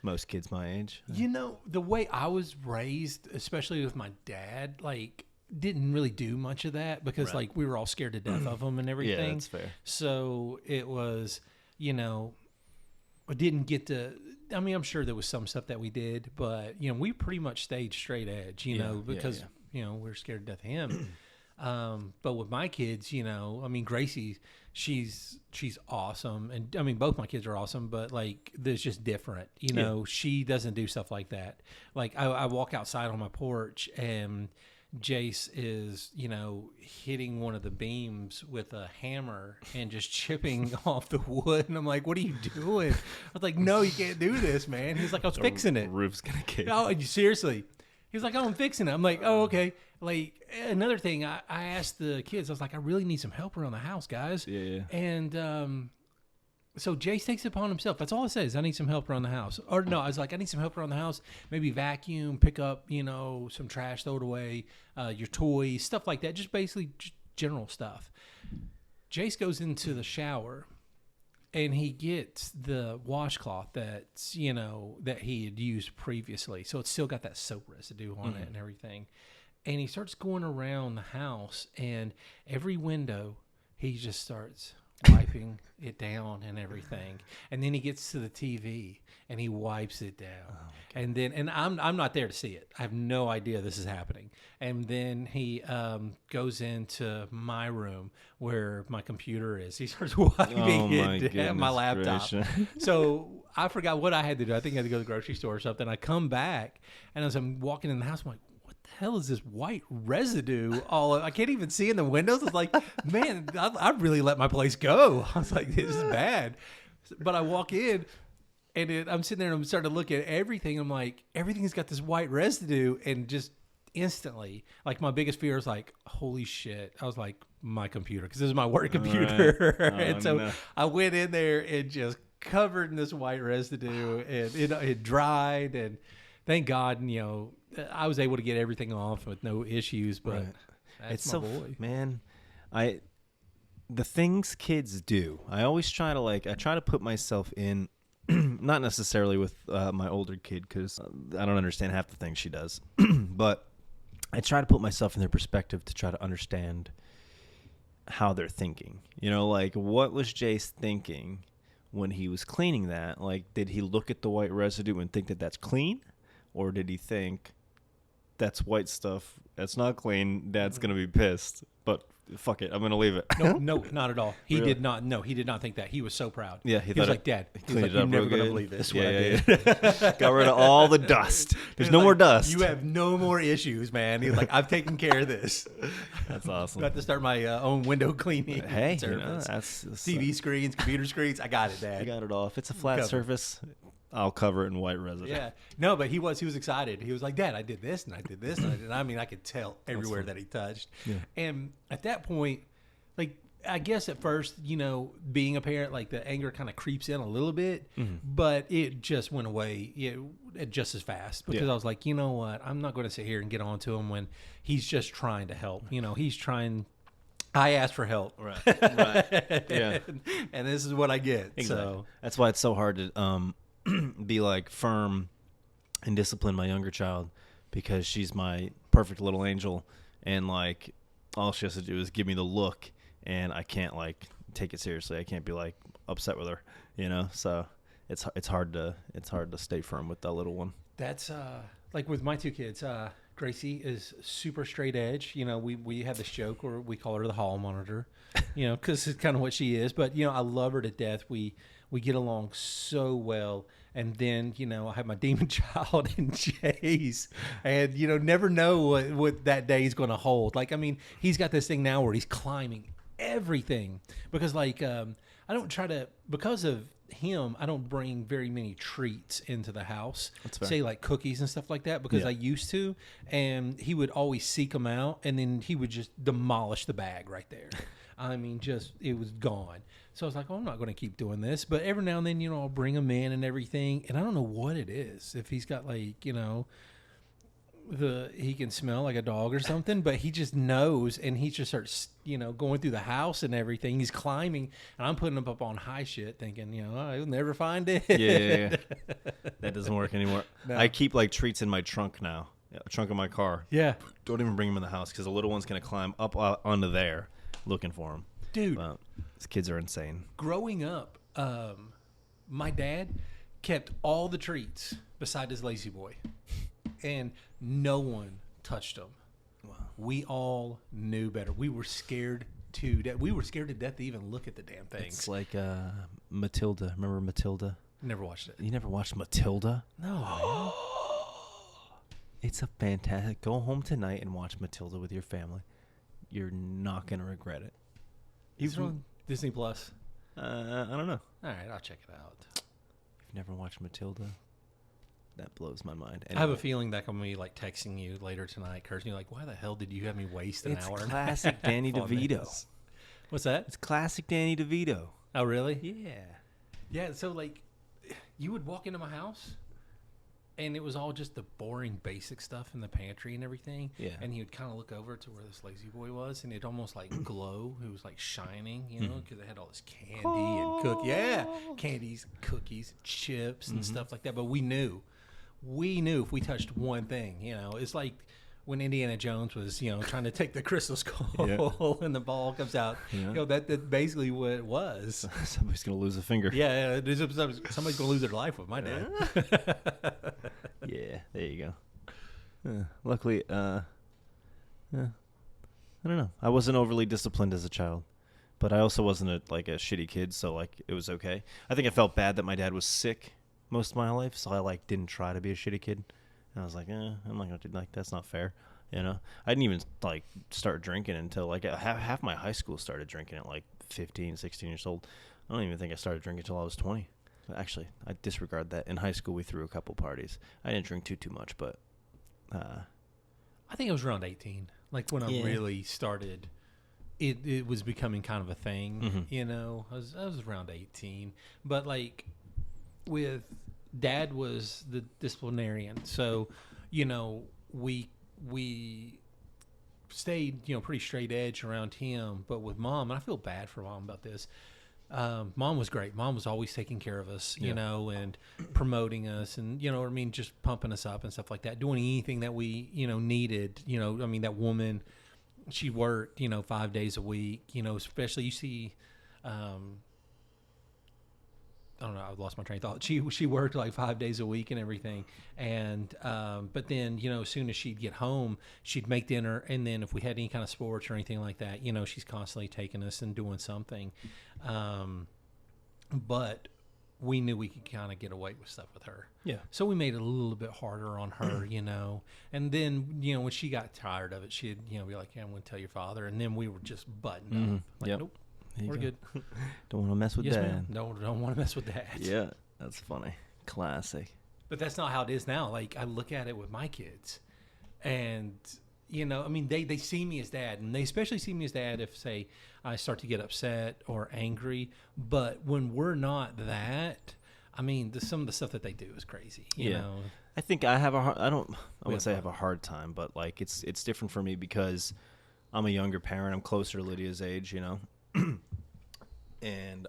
Most kids my age. The way I was raised, especially with my dad, like, didn't really do much of that because, right. Like, we were all scared to death of him and everything. Yeah, that's fair. So it was, I didn't get to, I'm sure there was some stuff that we did, but, we pretty much stayed straight edge, because, we're scared to death of him. But with my kids, Gracie, she's awesome. And both my kids are awesome, but like, there's just different, she doesn't do stuff like that. Like I walk outside on my porch and Jace is, hitting one of the beams with a hammer and just chipping off the wood. And I'm like, what are you doing? I was like, no, you can't do this, man. He's like, I was fixing it. Roof's going to cave. Oh, seriously. He's like, oh, I'm fixing it. I'm like, oh, okay. Like, another thing, I asked the kids, I was like, I really need some help around the house, guys. Yeah. And so Jace takes it upon himself. That's all it says. I need some help around the house. Or no, I was like, I need some help around the house. Maybe vacuum, pick up, some trash, throw it away, your toys, stuff like that. Just basically general stuff. Jace goes into the shower. And he gets the washcloth that's, that he had used previously. So it's still got that soap residue on it and everything. And he starts going around the house, and every window, he just starts wiping it down and everything. And then he gets to the TV, and he wipes it down. Oh, and then, and I'm not there to see it. I have no idea this is happening. And then he goes into my room where my computer is. He starts wiping it down, my laptop. So I forgot what I had to do. I think I had to go to the grocery store or something. I come back, and as I'm walking in the house, I'm like, hell is this white residue I can't even see in the windows. It's like, man, I really let my place go. I was like, this is bad. But I walk in, and I'm sitting there, and I'm starting to look at everything. I'm like, everything's got this white residue, and just instantly, like, my biggest fear is like, holy shit. I was like, my computer, because this is my work computer. Right. And so no. I went in there and just covered in this white residue, and it dried, and thank God, I was able to get everything off with no issues, but right. That's it's my boy. Man, the things kids do, I always try to I try to put myself in not necessarily with my older kid because I don't understand half the things she does. But I try to put myself in their perspective to try to understand how they're thinking. You know, like, what was Jace thinking when he was cleaning that? Like, did he look at the white residue and think that that's clean? Or did he think that's white stuff, that's not clean, Dad's going to be pissed? But fuck it, I'm going to leave it. No, not at all. He Really? did not. No, he did not think that. He was so proud. Yeah, he was like, Dad, he was like, you're never going to believe this. What I did. Got rid of all the dust. There's no more dust. You have no more issues, man. He's like, I've taken care of this. That's awesome. I have to start my own window cleaning. Hey, service. that's TV screens, computer screens. I got it, Dad. I got it all. If it's a flat Cover. surface, I'll cover it in white residue. Yeah, no, but he was excited. He was like, Dad, I did this and I did this and I did. I mean, I could tell everywhere that he touched. Yeah. And at that point, like, I guess at first, you know, being a parent, like, the anger kind of creeps in a little bit, but it just went away just as fast because I was like, you know what, I'm not going to sit here and get on to him when he's just trying to help. You know, he's trying. I asked for help, Right. Right. Yeah. and this is what I get. Exactly. So That's why it's so hard to be like firm and discipline my younger child, because she's my perfect little angel, and like all she has to do is give me the look, and I can't like take it seriously. I can't be like upset with her, you know. So it's hard to stay firm with that little one. that's like with my two kids. Gracie is super straight edge. You know, we have this joke where we call her the hall monitor, you know, because it's kind of what she is. But, you know, I love her to death. We get along so well. And then, you know, I have my demon child in Chase, and, you know, never know what that day is going to hold. Like, I mean, he's got this thing now where he's climbing everything because, like, I don't try to, because of him, I don't bring very many treats into the house. That's fair. Say like cookies and stuff like that, because Yeah. I used to, and he would always seek them out, and then he would just demolish the bag right there. I mean, just it was gone. So I was like, oh, I'm not going to keep doing this. But every now and then, you know, I'll bring him in and everything, and I don't know what it is. If he's got like, you know, he can smell like a dog or something, but he just knows, and he just starts, you know, going through the house and everything. He's climbing, and I'm putting him up on high shit, thinking, you know, oh, he'll never find it. Yeah. That doesn't work anymore. No. I keep like treats in my trunk now. Trunk of my car. Yeah, Don't even bring them in the house because the little one's gonna climb up onto there looking for them. dude. These kids are insane. Growing up, my dad kept all the treats beside his lazy boy, and no one touched them. Wow. We all knew better. We were scared to death. We were scared to death to even look at the damn things. It's like Matilda. Remember Matilda? Never watched it. You never watched Matilda? No, man. It's a fantastic. Go home tonight and watch Matilda with your family. You're not gonna regret it. He's on Disney Plus. I don't know. All right, I'll check it out. If you've never watched Matilda, that blows my mind. I have a feeling that I'm gonna be like texting you later tonight, Kirsten. You're like, why the hell did you have me waste an It's hour? classic and a half Danny on DeVito. this? What's that? It's classic Danny DeVito. Oh, really? Yeah. Yeah. So like, you would walk into my house, and it was all just the boring, basic stuff in the pantry and everything. Yeah. And he would kind of look over to where this lazy boy was, and it'd almost like glow. It was like shining, you know, because they had all this candy and cookie. Yeah, candies, cookies, chips, and stuff like that. But we knew if we touched one thing, you know, it's like when Indiana Jones was, you know, trying to take the crystal skull and the ball comes out. Yeah. You know, that's basically what it was. Somebody's gonna lose a finger. Yeah, somebody's gonna lose their life with my dad. Yeah, there you go. Luckily, I don't know. I wasn't overly disciplined as a child, but I also wasn't a shitty kid, so like it was okay. I think I felt bad that my dad was sick most of my life, so I like didn't try to be a shitty kid. And I was like, I'm not gonna do, like, that's not fair, you know. I didn't even like start drinking until like half my high school started drinking at like 15, 16 years old. I don't even think I started drinking until I was 20. Actually, I disregard that. In high school, we threw a couple parties. I didn't drink too much, but I think it was around 18, like when I really started. It was becoming kind of a thing, you know. I was around 18, but like with Dad was the disciplinarian, so you know we stayed, you know, pretty straight edge around him. But with Mom, and I feel bad for Mom about this. Mom was great. Mom was always taking care of us, you Yeah. know, and promoting us, and you know what I mean, just pumping us up and stuff like that. Doing anything that we, you know, needed. You know, I mean, that woman, she worked, you know, 5 days a week. You know, especially you see. I don't know. I lost my train of thought. She worked like 5 days a week and everything, and but then you know as soon as she'd get home, she'd make dinner, and then if we had any kind of sports or anything like that, you know she's constantly taking us and doing something, but we knew we could kind of get away with stuff with her. Yeah. So we made it a little bit harder on her, you know. And then, you know, when she got tired of it, she'd, you know, be like, yeah, I'm going to tell your father. And then we were just buttoned up. Like, Yep. nope, There you we're go. good. Don't want to mess with Yes, Dad. ma'am. Don't want to mess with that. Yeah, that's funny. Classic. But that's not how it is now. Like, I look at it with my kids. And, you know, I mean, they see me as dad. And they especially see me as dad if, say, I start to get upset or angry. But when we're not that, I mean, some of the stuff that they do is crazy. You know? I think I have a hard, I We wouldn't say I have have a hard time, but like it's different for me because I'm a younger parent. I'm closer to Lydia's age, you know. And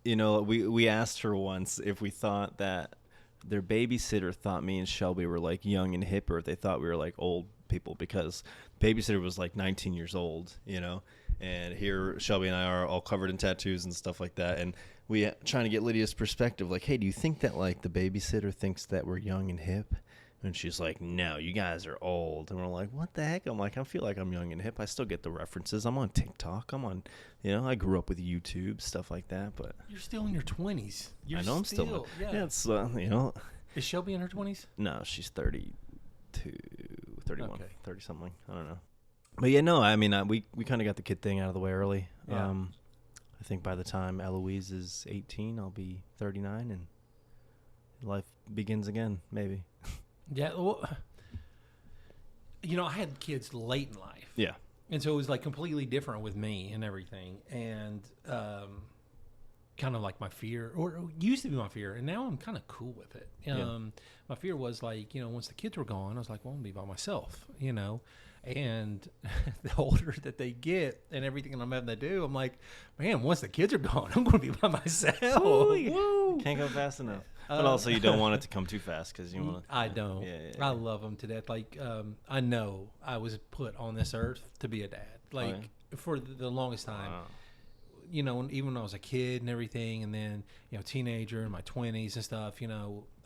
we asked her once if we thought that their babysitter thought me and Shelby were like young and hip, or if they thought we were like old people, because babysitter was like 19 years old, you know. And here Shelby and I are all covered in tattoos and stuff like that, and we trying to get Lydia's perspective, like, hey, do you think that like the babysitter thinks that we're young and hip? And she's like, no, you guys are old. And we're like, what the heck? I'm like, I feel like I'm young and hip. I still get the references. I'm on TikTok. I'm on, I grew up with YouTube, stuff like that. But You're still in your 20s. I know I'm still. Yeah. It's, Is Shelby in her 20s? no, she's 32, 31, Okay. 30 something. I don't know. But yeah, no, I mean, we kind of got the kid thing out of the way early. Yeah. I think by the time Eloise is 18, I'll be 39 and life begins again, maybe. Yeah. Well, I had kids late in life. Yeah. And so it was like completely different with me and everything. And kind of like my fear, or it used to be my fear, and now I'm kind of cool with it. My fear was like, once the kids were gone, I was like, well, I'm going to be by myself, And the older that they get and everything that I'm having to do, I'm like, man, once the kids are gone, I'm going to be by myself. Woo! Can't go fast enough. But also you don't want it to come too fast because you want to. I don't. Yeah. I love them to death. Like, I know I was put on this earth to be a dad. Like, for the longest time. Wow. Even when I was a kid and everything, and then, teenager in my 20s and stuff,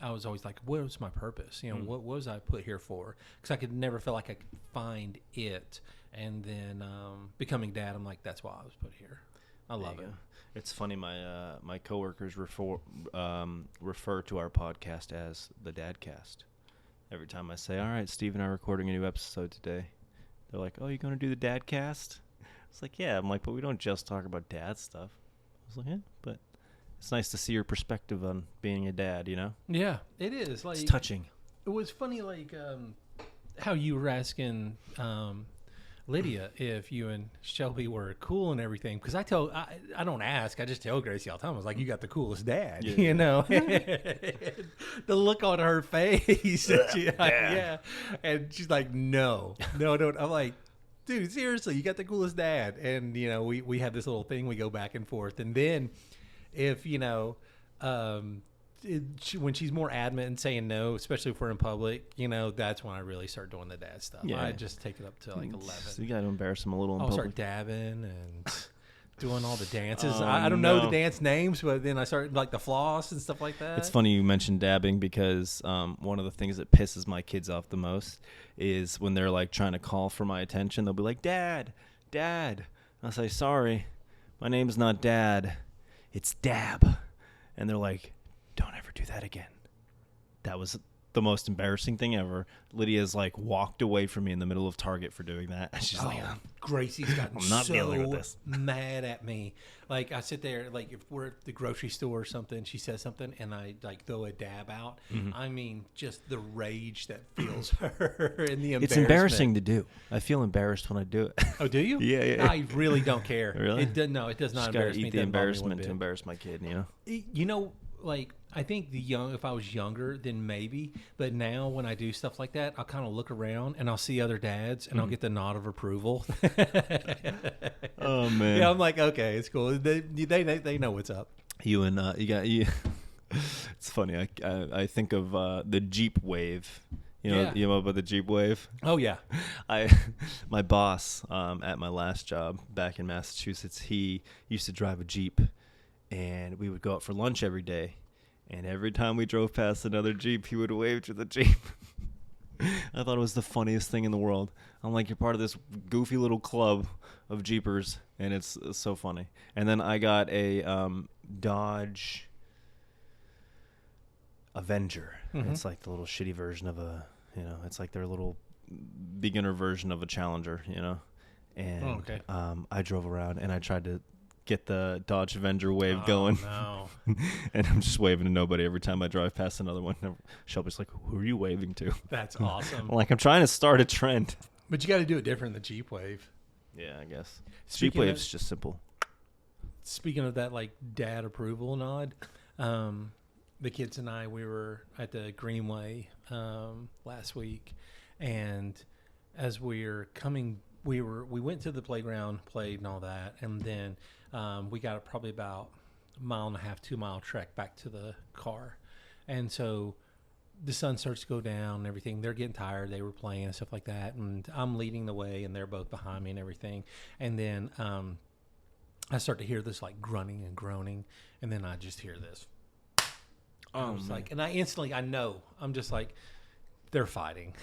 I was always like, what was my purpose? What was I put here for? Because I could never feel like I could find it. And then becoming dad, I'm like, that's why I was put here. I love it. It's funny, my coworkers refer to our podcast as the Dadcast. Every time I say, all right, Steve and I are recording a new episode today, they're like, oh, you're going to do the Dadcast? It's like, yeah. I'm like, but we don't just talk about dad stuff. I was like, yeah, but it's nice to see your perspective on being a dad, Yeah, it is. Like, it's touching. It was funny, like, how you were asking Lydia if you and Shelby were cool and everything. Because I don't ask. I just tell Gracie all the time. I was like, you got the coolest dad, The look on her face. Yeah. And she's like, no. I'm like, dude, seriously, you got the coolest dad. And, we have this little thing. We go back and forth. And then if, when she's more adamant and saying no, especially if we're in public, that's when I really start doing the dad stuff. Yeah. I just take it up to like 11. So you got to embarrass him a little in I'll public. start dabbing and doing all the dances. Oh, I don't know no. the dance names, but then I start like the floss and stuff like that. It's funny you mentioned dabbing because one of the things that pisses my kids off the most is when they're like trying to call for my attention. They'll be like, Dad. I'll say, sorry, my name's not Dad. It's Dab. And they're like, don't ever do that again. That was the most embarrassing thing ever. Lydia's like walked away from me in the middle of Target for doing that. And she's like, Gracie's gotten I'm not so dealing with this. mad at me. Like, I sit there, like, if we're at the grocery store or something, she says something, and I, like, throw a dab out. Mm-hmm. I mean, just the rage that fills her and the embarrassment. it's embarrassing to do. I feel embarrassed when I do it. Oh, do you? Yeah. I really don't care. Really? No, it does not Just gotta embarrass me. eat It the doesn't bother me one embarrassment to bit. embarrass my kid, You know, like I think if I was younger, then maybe. But now when I do stuff like that, I'll kind of look around and I'll see other dads and I'll get the nod of approval. Oh man. Yeah, I'm like, okay, it's cool. They know what's up. You and you. It's funny. I think of the Jeep Wave. Yeah. You know about the Jeep Wave? Oh yeah. My boss at my last job back in Massachusetts, he used to drive a Jeep, and we would go out for lunch every day. And every time we drove past another Jeep, he would wave to the Jeep. I thought it was the funniest thing in the world. I'm like, you're part of this goofy little club of Jeepers, and it's so funny. And then I got a Dodge Avenger. Mm-hmm. It's like the little shitty version of it's like their little beginner version of a Challenger, And okay. I drove around and I tried to get the Dodge Avenger wave going. No. And I'm just waving to nobody every time I drive past another one. Shelby's like, who are you waving to? That's awesome. I'm trying to start a trend. But you got to do it different than the Jeep Wave. Yeah, I guess. Speaking Jeep Wave's just simple. Speaking of that, like dad approval nod, the kids and I, we were at the Greenway last week, and as we're coming, we went to the playground, played and all that, and then we got probably about a 1.5 mile, 2 mile trek back to the car, and so the sun starts to go down and everything. They're getting tired. They were playing and stuff like that, and I'm leading the way, and they're both behind me and everything, and then I start to hear this like grunting and groaning, and then I just hear this. I was like, and I know, I'm just like, they're fighting.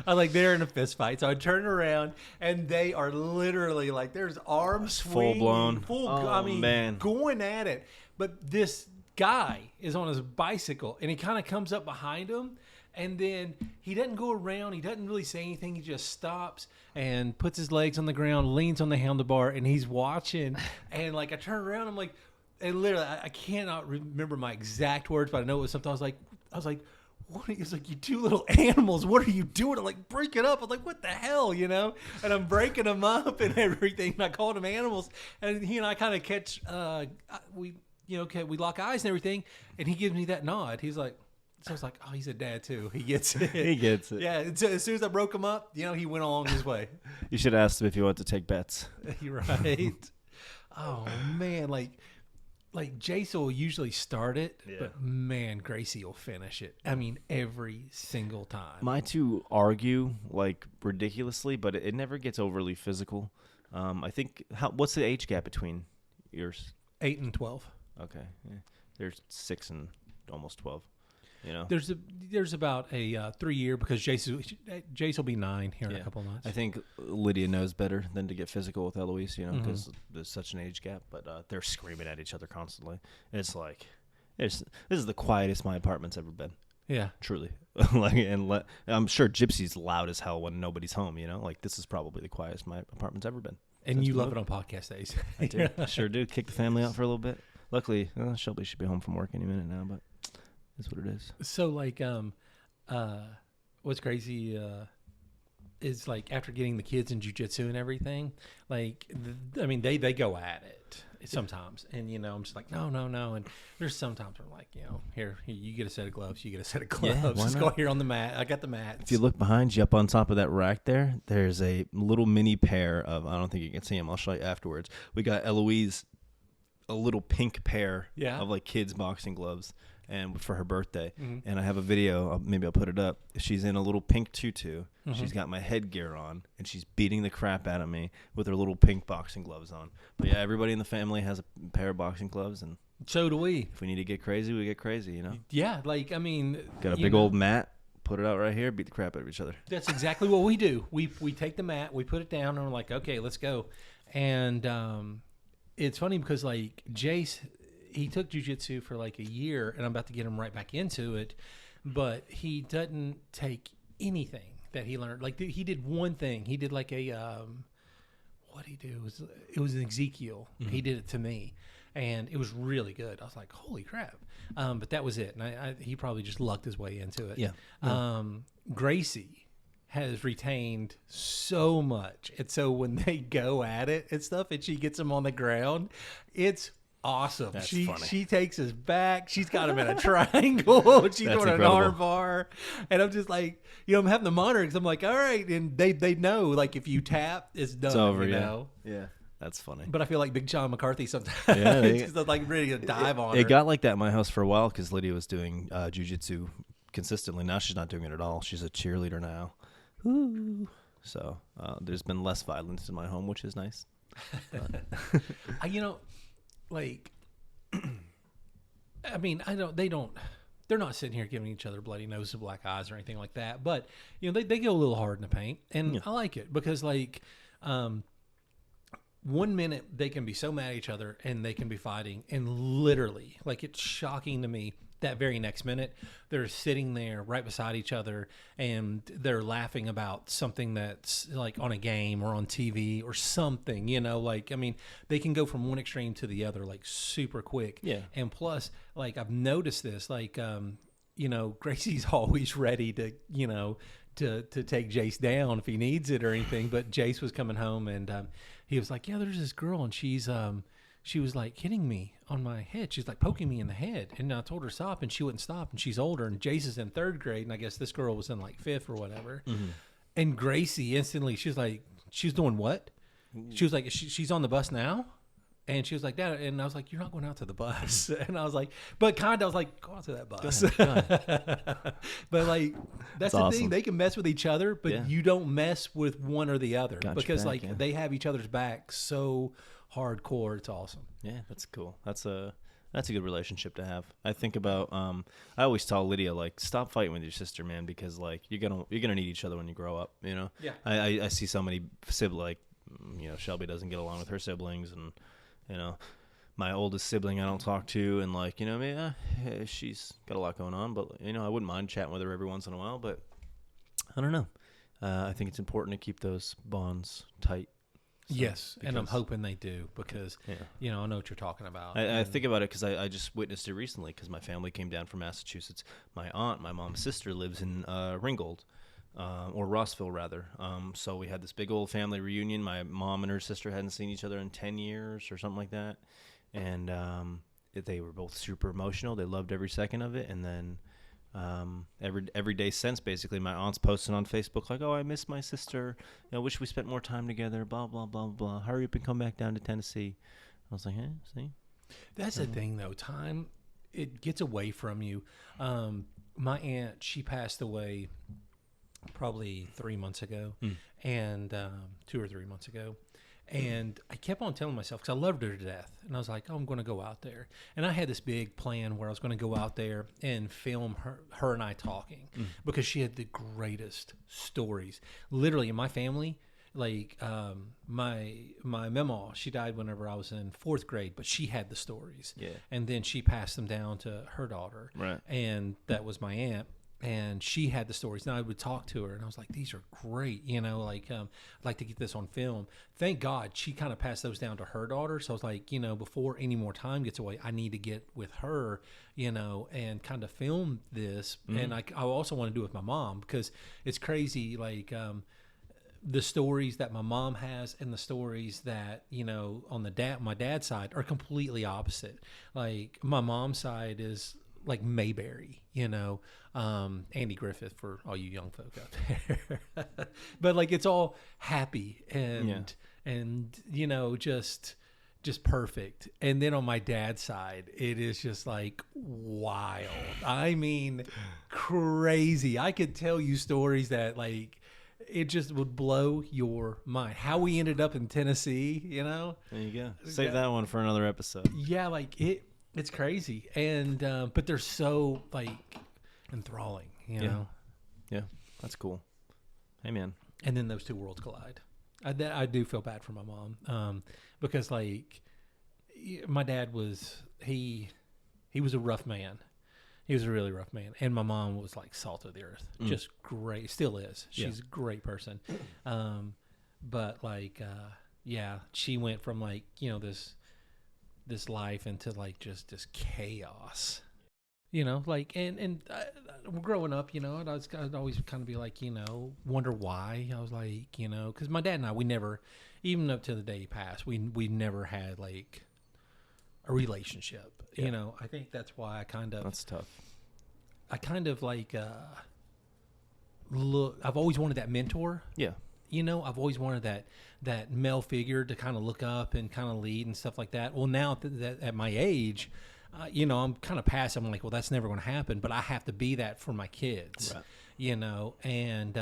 I'm like, they're in a fist fight. So I turn around and they are literally like, there's arms swinging, full blown. Man. Going at it. But this guy is on his bicycle and he kind of comes up behind him. And then he doesn't go around. He doesn't really say anything. He just stops and puts his legs on the ground, leans on the handlebar, and he's watching. And like, I turn around, I'm like, and literally, I cannot remember my exact words, but I know it was something. I was like, what? He's like, you two little animals. What are you doing? I'm like, break it up. I'm like, what the hell, And I'm breaking them up and everything. And I called them animals. And he and I kind of catch, we lock eyes and everything. And he gives me that nod. He's like, so I was like, oh, he's a dad too. He gets it. He gets it. Yeah. So as soon as I broke him up, he went along his way. You should ask him if he wanted to take bets. You're right. Oh man, like Jace will usually start it, but man, Gracie will finish it. I mean, every single time. My two argue like ridiculously, but it never gets overly physical. I think what's the age gap between yours? 8 and 12. Okay, yeah. There's 6 and almost 12. There's about a 3 year because Jace will be 9 here in a couple of months. I think Lydia knows better than to get physical with Eloise, because there's such an age gap. But they're screaming at each other constantly. It's like this is the quietest my apartment's ever been. Yeah, truly. I'm sure Gypsy's loud as hell when nobody's home. Like this is probably the quietest my apartment's ever been. And you love it on podcast days. I do. Sure do. Kick the family out for a little bit. Luckily, Shelby should be home from work any minute now, but. Is what it is. So like, what's crazy is like after getting the kids in jiu-jitsu and everything, like, they go at it sometimes, and I'm just like, no, and there's sometimes where I'm like, here you get a set of gloves, you get a set of gloves. Yeah, Just go here on the mat. I got the mat. If you look behind you, up on top of that rack there's a little mini pair of. I don't think you can see them. I'll show you afterwards. We got Eloise a little pink pair of like kids boxing gloves. And for her birthday, and I have a video. Maybe I'll put it up. She's in a little pink tutu. She's got my headgear on, and she's beating the crap out of me with her little pink boxing gloves on. But yeah, everybody in the family has a pair of boxing gloves, and so do we. If we need to get crazy, we get crazy. Yeah, like got a big old mat. Put it out right here. Beat the crap out of each other. That's exactly what we do. We take the mat, we put it down, and we're like, okay, let's go. And it's funny because like Jace. He took jiu-jitsu for like a year, and I'm about to get him right back into it, but he doesn't take anything that he learned. Like he did one thing. He did like a what did he do? It was an Ezekiel. He did it to me, and it was really good. I was like, holy crap! But that was it. And he probably just lucked his way into it. Yeah. Gracie has retained so much, and so when they go at it and stuff, and she gets him on the ground, it's awesome. That's she funny. she takes us back. She's got him in a triangle. She's That's doing an incredible. arm bar, and I'm just like, I'm having the monitor because I'm like, all right, and they know like if you tap, it's done. It's over. you Yeah. know? Yeah. That's funny. But I feel like Big John McCarthy sometimes. Yeah, Because I'm like ready to dive on her. It got like that at my house for a while because Lydia was doing jujitsu consistently. Now she's not doing it at all. She's a cheerleader now. Ooh. So there's been less violence in my home, which is nice. Like, I mean, they're not sitting here giving each other bloody noses and black eyes or anything like that. But, they go a little hard in the paint. And I like it because, like, 1 minute they can be so mad at each other and they can be fighting. And literally, like, it's shocking to me. That very next minute, they're sitting there right beside each other and they're laughing about something that's like on a game or on TV or something, like, I mean, they can go from one extreme to the other like super quick. Yeah. And plus, like, I've noticed this, like, Gracie's always ready to, to take Jace down if he needs it or anything. But Jace was coming home and he was like, yeah, there's this girl and she was like hitting me on my head. She's like poking me in the head. And I told her stop and she wouldn't stop. And she's older and Jace is in 3rd grade. And I guess this girl was in like 5th or whatever. Mm-hmm. And Gracie instantly, she was like, she's doing what? She was like, she's on the bus now? And she was like, Dad. And I was like, you're not going out to the bus. And I was like, but kind of, I was like, go out to that bus. Go ahead. But like, that's the awesome. thing. They can mess with each other, but you don't mess with one or the other. Got your because back, like they have each other's back so hardcore. It's awesome. Yeah, that's cool. That's a good relationship to have. I think about I always tell Lydia, like, stop fighting with your sister, man, because like you're gonna need each other when you grow up. Yeah. I see so many siblings, like, Shelby doesn't get along with her siblings, and my oldest sibling I don't talk to, and like, she's got a lot going on, but I wouldn't mind chatting with her every once in a while, but I don't know. I think it's important to keep those bonds tight. So, yes, and I'm hoping they do because, I know what you're talking about. I think about it because I just witnessed it recently because my family came down from Massachusetts. My aunt, my mom's sister, lives in Ringgold, or Rossville, rather. So we had this big old family reunion. My mom and her sister hadn't seen each other in 10 years or something like that. And they were both super emotional. They loved every second of it. And then every day since, basically, my aunt's posting on Facebook like, oh, I miss my sister, wish we spent more time together, blah blah blah blah, hurry up and come back down to Tennessee. I was like, see, that's the thing though, time, it gets away from you. My aunt, she passed away probably 3 months ago, and 2 or 3 months ago. And I kept on telling myself, because I loved her to death, and I was like, oh, I'm going to go out there. And I had this big plan where I was going to go out there and film her and I talking, because she had the greatest stories. Literally, in my family, like my mama, she died whenever I was in 4th grade, but she had the stories. Yeah. And then she passed them down to her daughter. Right. And that was my aunt. And she had the stories. Now I would talk to her, and I was like, "These are great, like I'd like to get this on film." Thank God she kind of passed those down to her daughter. So I was like, before any more time gets away, I need to get with her, and kind of film this. And I also want to do it with my mom because it's crazy, like the stories that my mom has and the stories that on my dad's side are completely opposite. Like my mom's side is like Mayberry, Andy Griffith for all you young folk out there. But like it's all happy and just perfect. And then on my dad's side, it is just like wild. I mean, crazy. I could tell you stories that like it just would blow your mind. How we ended up in Tennessee, There you go. Save that one for another episode. Yeah, like it's crazy, and but they're so like enthralling, know. Yeah, that's cool. Hey, man. And then those two worlds collide. I do feel bad for my mom, because like my dad was he was a rough man. He was a really rough man, and my mom was like salt of the earth, just great. Still is. She's a great person, but like she went from like this life into like just this chaos, like and growing up, I'd always kind of be like, wonder why. I was like, because my dad and I, we never, even up to the day he passed, we never had like a relationship. Yeah. You know, I think that's why That's tough. I kind of like look. I've always wanted that mentor. Yeah. You know, I've always wanted that male figure to kind of look up and kind of lead and stuff like that. Well, now that at my age, you know, I'm kind of past. I'm like, well, that's never going to happen. But I have to be that for my kids. Right. You know, and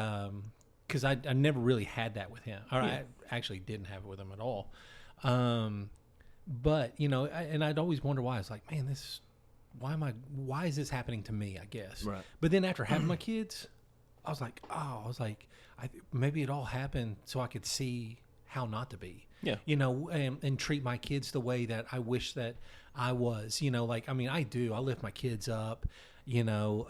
because I never really had that with him, or Yeah. I actually didn't have it with him at all. But you know, and I'd always wonder why. I was like, man, why is this happening to me? I guess. Right. But then after having my kids, I was like, maybe it all happened so I could see how not to be. Yeah. You know, and treat my kids the way that I wish that I was. You know, like, I mean, I do. I lift my kids up. You know,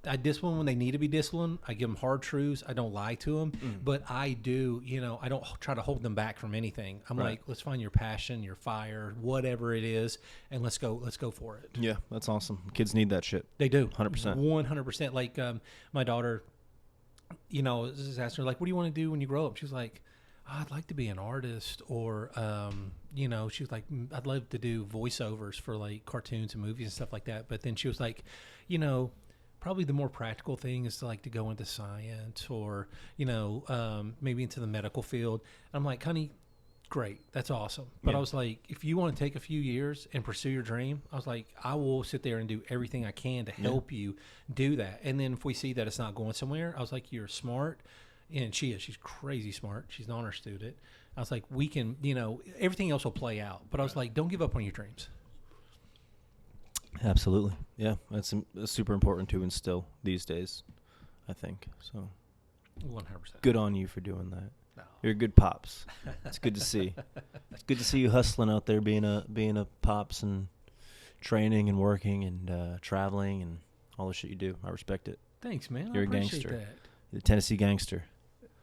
I discipline when they need to be disciplined. I give them hard truths. I don't lie to them. But I do, you know, I don't try to hold them back from anything. I'm Right. like, let's find your passion, your fire, whatever it is, and let's go for it. Yeah, that's awesome. Kids need that shit. They do. 100%. 100%. Like, my daughter, you know, just asked her, like, what do you want to do when you grow up? She's like, I'd like to be an artist, or, you know, she was like, I'd love to do voiceovers for like cartoons and movies and stuff like that. But then she was like, you know, probably the more practical thing is to like to go into science, or, you know, maybe into the medical field. I'm like, honey, great. That's awesome. But Yeah. I was like, if you want to take a few years and pursue your dream, I was like, I will sit there and do everything I can to help you do that. And then if we see that it's not going somewhere, I was like, you're smart. And she's crazy smart. She's an honor student. I was like, we can, you know, everything else will play out. But I was like, don't give up on your dreams. Absolutely. Yeah, that's super important to instill these days, I think. So 100%. good on you for doing that. No. You're a good pops. It's good to see. It's good to see you hustling out there, being a pops and training and working and traveling and all the shit you do. I respect it. Thanks, man. You're I a appreciate gangster. that. You're the Tennessee gangster.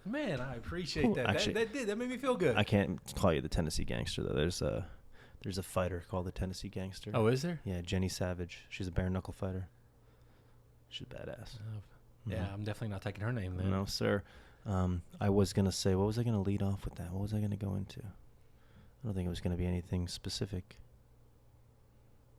Man, I appreciate Ooh, that. actually- That made me feel good. I can't call you the Tennessee gangster though. There's a fighter called the Tennessee Gangster. Oh, is there? Yeah, Jenny Savage. She's a bare knuckle fighter. She's badass. Yeah, Mhm. I'm definitely not taking her name then. No, sir. I was gonna say, what was I gonna lead off with that? What was I gonna go into? I don't think it was gonna be anything specific.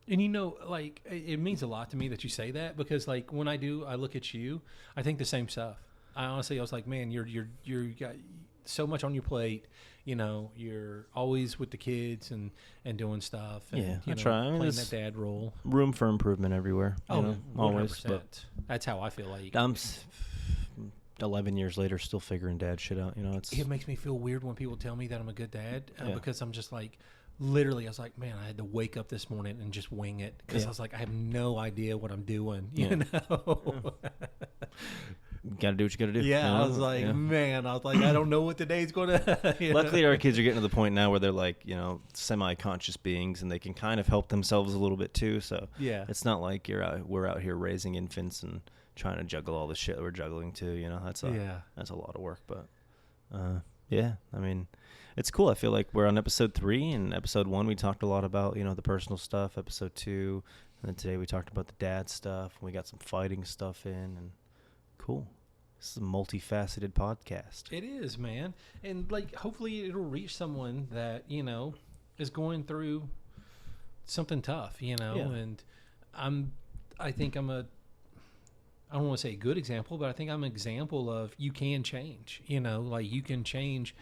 And you know, like, it means a lot to me that you say that, because like when I look at you, I think the same stuff. I was like, man, you got so much on your plate. You know, you're always with the kids and doing stuff. And, Yeah, you I know, try. I mean, playing there's that dad role. Room for improvement everywhere. You know, 100%. always. But That's how I feel like. I'm 11 years later still figuring dad shit out. You know, it's It makes me feel weird when people tell me that I'm a good dad, Yeah. because I'm just like, literally, I was like, man, I had to wake up this morning and just wing it, because Yeah. I was like, I have no idea what I'm doing, you Yeah. know? got to do what you got to do. Yeah, you know? I was like, Yeah. man, I was like, I don't know what today's going to. Luckily, our kids are getting to the point now where they're like, you know, semi-conscious beings, and they can kind of help themselves a little bit too. So yeah, it's not like we're out here raising infants and trying to juggle all the shit that we're juggling too. You know, that's a lot of work. But yeah, I mean, it's cool. I feel like we're on episode 3, and episode 1 we talked a lot about, you know, the personal stuff. Episode 2, and then today we talked about the dad stuff. And we got some fighting stuff in, and cool. This is a multifaceted podcast. it is, man, and like, hopefully, it'll reach someone that, you know, is going through something tough, you know, Yeah. and I think I'm I don't want to say a good example, but I think I'm an example of you can change, you know, like you can change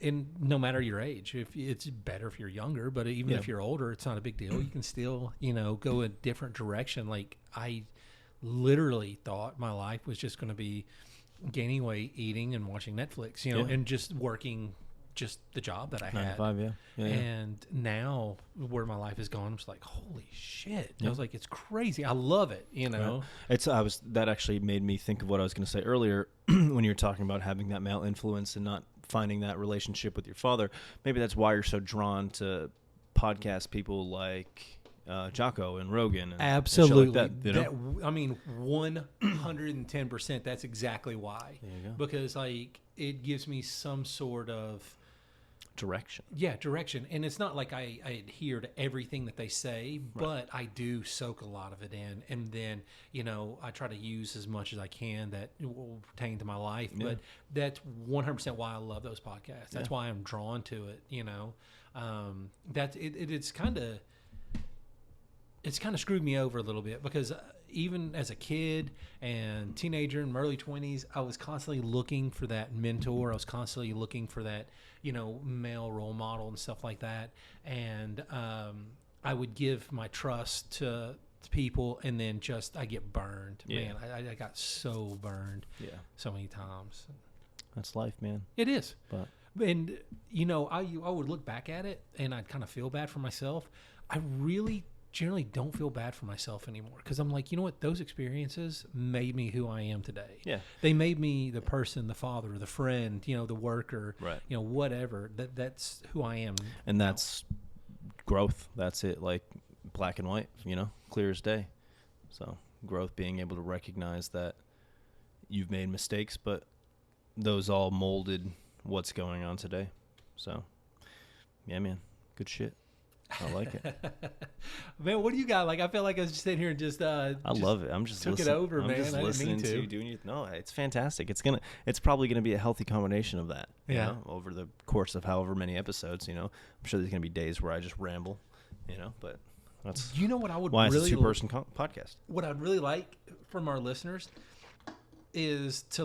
in no matter your age. If it's better if you're younger, but even Yeah. if you're older, it's not a big deal. You can still, you know, go a different direction. Like, I literally thought my life was just going to be gaining weight, eating, and watching Netflix, you know, Yeah. and just working just the job that I 9 to had. 5, yeah. And now where my life is gone, I'm just like, holy shit. I Yeah. was like, it's crazy. I love it, you know? That actually made me think of what I was going to say earlier when you were talking about having that male influence and not finding that relationship with your father. Maybe that's why you're so drawn to podcast people like Jocko and Rogan. And Absolutely. And shit like that, you know? I mean, 110%. That's exactly why. There you go. Because like it gives me some sort of Direction. direction, and it's not like I adhere to everything that they say, but I do soak a lot of it in, and then, you know, I try to use as much as I can that will pertain to my life. Yeah. But that's 100% why I love those podcasts. That's Yeah. why I'm drawn to it. You know, that's it. It's kind of it's kind of screwed me over a little bit because even as a kid and teenager in my early 20s, I was constantly looking for that mentor. I was constantly looking for that, male role model and stuff like that. And I would give my trust to people, and then I get burned. Yeah. Man, I got so burned so many times. That's life, man. It is. But And, I would look back at it, and I'd kind of feel bad for myself. I really generally don't feel bad for myself anymore because I'm like, you know what? Those experiences made me who I am today. Yeah. They made me the person, the father, the friend, the worker, Right. Whatever. That's who I am. And that's growth. That's it. Like black and white, clear as day. So growth, being able to recognize that you've made mistakes, but those all molded what's going on today. So yeah, man, good shit. I like it. Man, what do you got? Like, I feel like I was just sitting here and I love it. I'm just took listening. it over, I'm man. just I didn't listening mean to to. you doing it. No, it's fantastic. It's probably gonna be a healthy combination of that. Yeah. Over the course of however many episodes. I'm sure there's gonna be days where I just ramble. But that's What I would why really it's a two-person podcast. what I'd really like from our listeners is to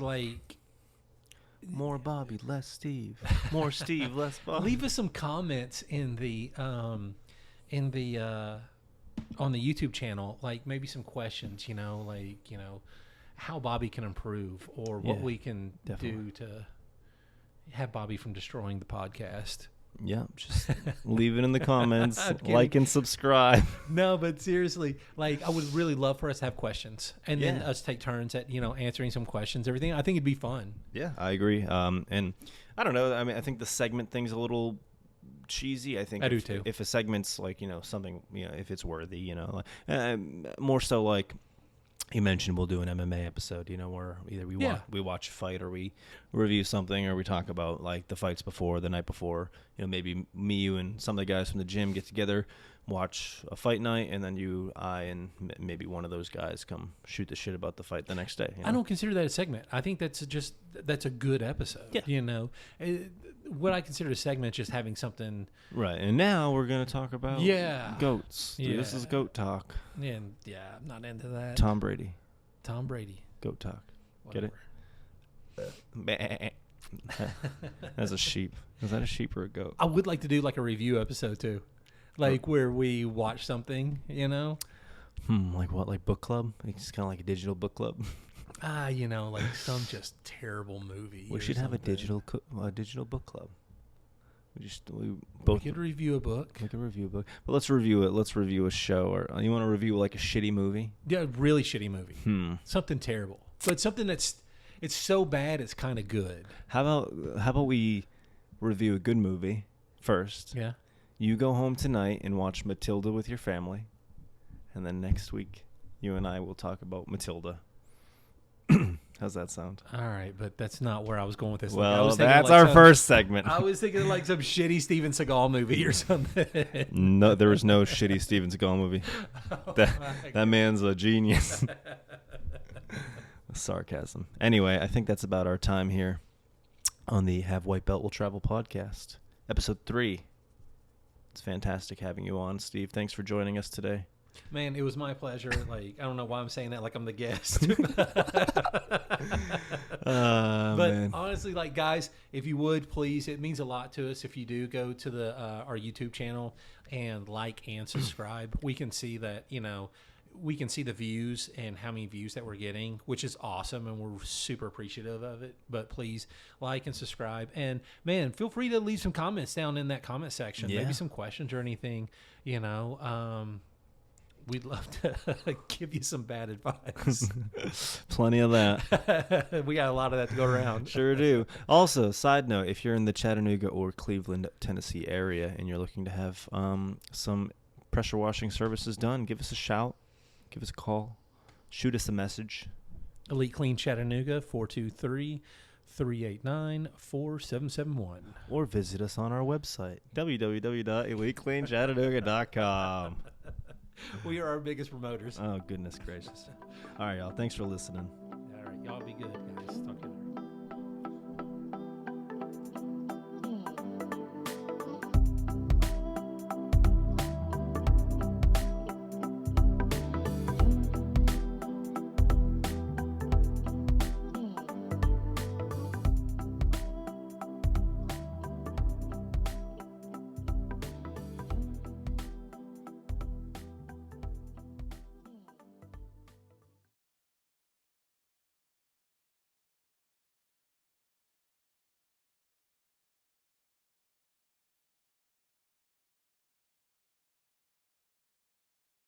More Bobby, less Steve. More Steve, less Bobby. leave us some comments in the on the YouTube channel, like maybe some questions, how Bobby can improve or what Yeah, we can definitely. do to have Bobby from destroying the podcast. Yeah, just leave it in the comments. I'm kidding. Like and subscribe. No, but seriously, I would really love for us to have questions and then Yeah. us take turns at, answering some questions, everything. I think it'd be fun. Yeah, I agree. And I don't know. I mean, I think the segment thing's a little cheesy. I think I do too. If a segment's like, something, if it's worthy, more so like you mentioned, we'll do an MMA episode, where either we watch a fight or we review something or we talk about like the fights before, the night before, maybe me, you, and some of the guys from the gym get together, watch a fight night, and then I and maybe one of those guys come shoot the shit about the fight the next day. I don't consider that a segment. I think that's a good episode. Yeah. What I consider a segment is just having something. Right, and now we're going to talk about goats. This is Yeah. goat talk. And I'm not into that. Tom Brady, Tom Brady. goat talk. Whatever. Get it? That's a sheep. Is that a sheep or a goat? I would like to do like a review episode too, where we watch something. Like what? Like book club? It's kind of like a digital book club. Like some just terrible movie. We or should have a something. digital book club. We We both could review a book. we can review a book, but let's review it. Let's review a show, or you want to review like a shitty movie? Yeah, really shitty movie. – Something terrible, but something it's so bad it's kind of good. How about we review a good movie first? Yeah. You go home tonight and watch Matilda with your family, and then next week you and I will talk about Matilda. How's that sound? All right, but that's not where I was going with this. I Well, was thinking that's like our some- first segment. I was thinking like some shitty Steven Seagal movie or something. No, there was no shitty Steven Seagal movie. That man's a genius. Sarcasm. Anyway, I think that's about our time here on the Have White Belt Will Travel podcast, episode 3. It's fantastic having you on, Steve. Thanks for joining us today. Man, it was my pleasure. I don't know why I'm saying that like I'm the guest. But Man. honestly, guys, if you would please, it means a lot to us if you do go to the our YouTube channel and like and subscribe. We can see that, we can see the views and how many views that we're getting, which is awesome, and we're super appreciative of it. But please like and subscribe, and man, feel free to leave some comments down in that comment section. Yeah. Maybe some questions or anything. We'd love to give you some bad advice. Plenty of that. We got a lot of that to go around. Sure do. Also, side note, if you're in the Chattanooga or Cleveland, Tennessee area and you're looking to have some pressure washing services done, give us a shout. Give us a call. Shoot us a message. Elite Clean Chattanooga, 423-389-4771. Or visit us on our website, www.elitecleanchattanooga.com. We are our biggest promoters. Oh, goodness gracious. All right, y'all. Thanks for listening. All right, y'all be good, guys. Talk to you later.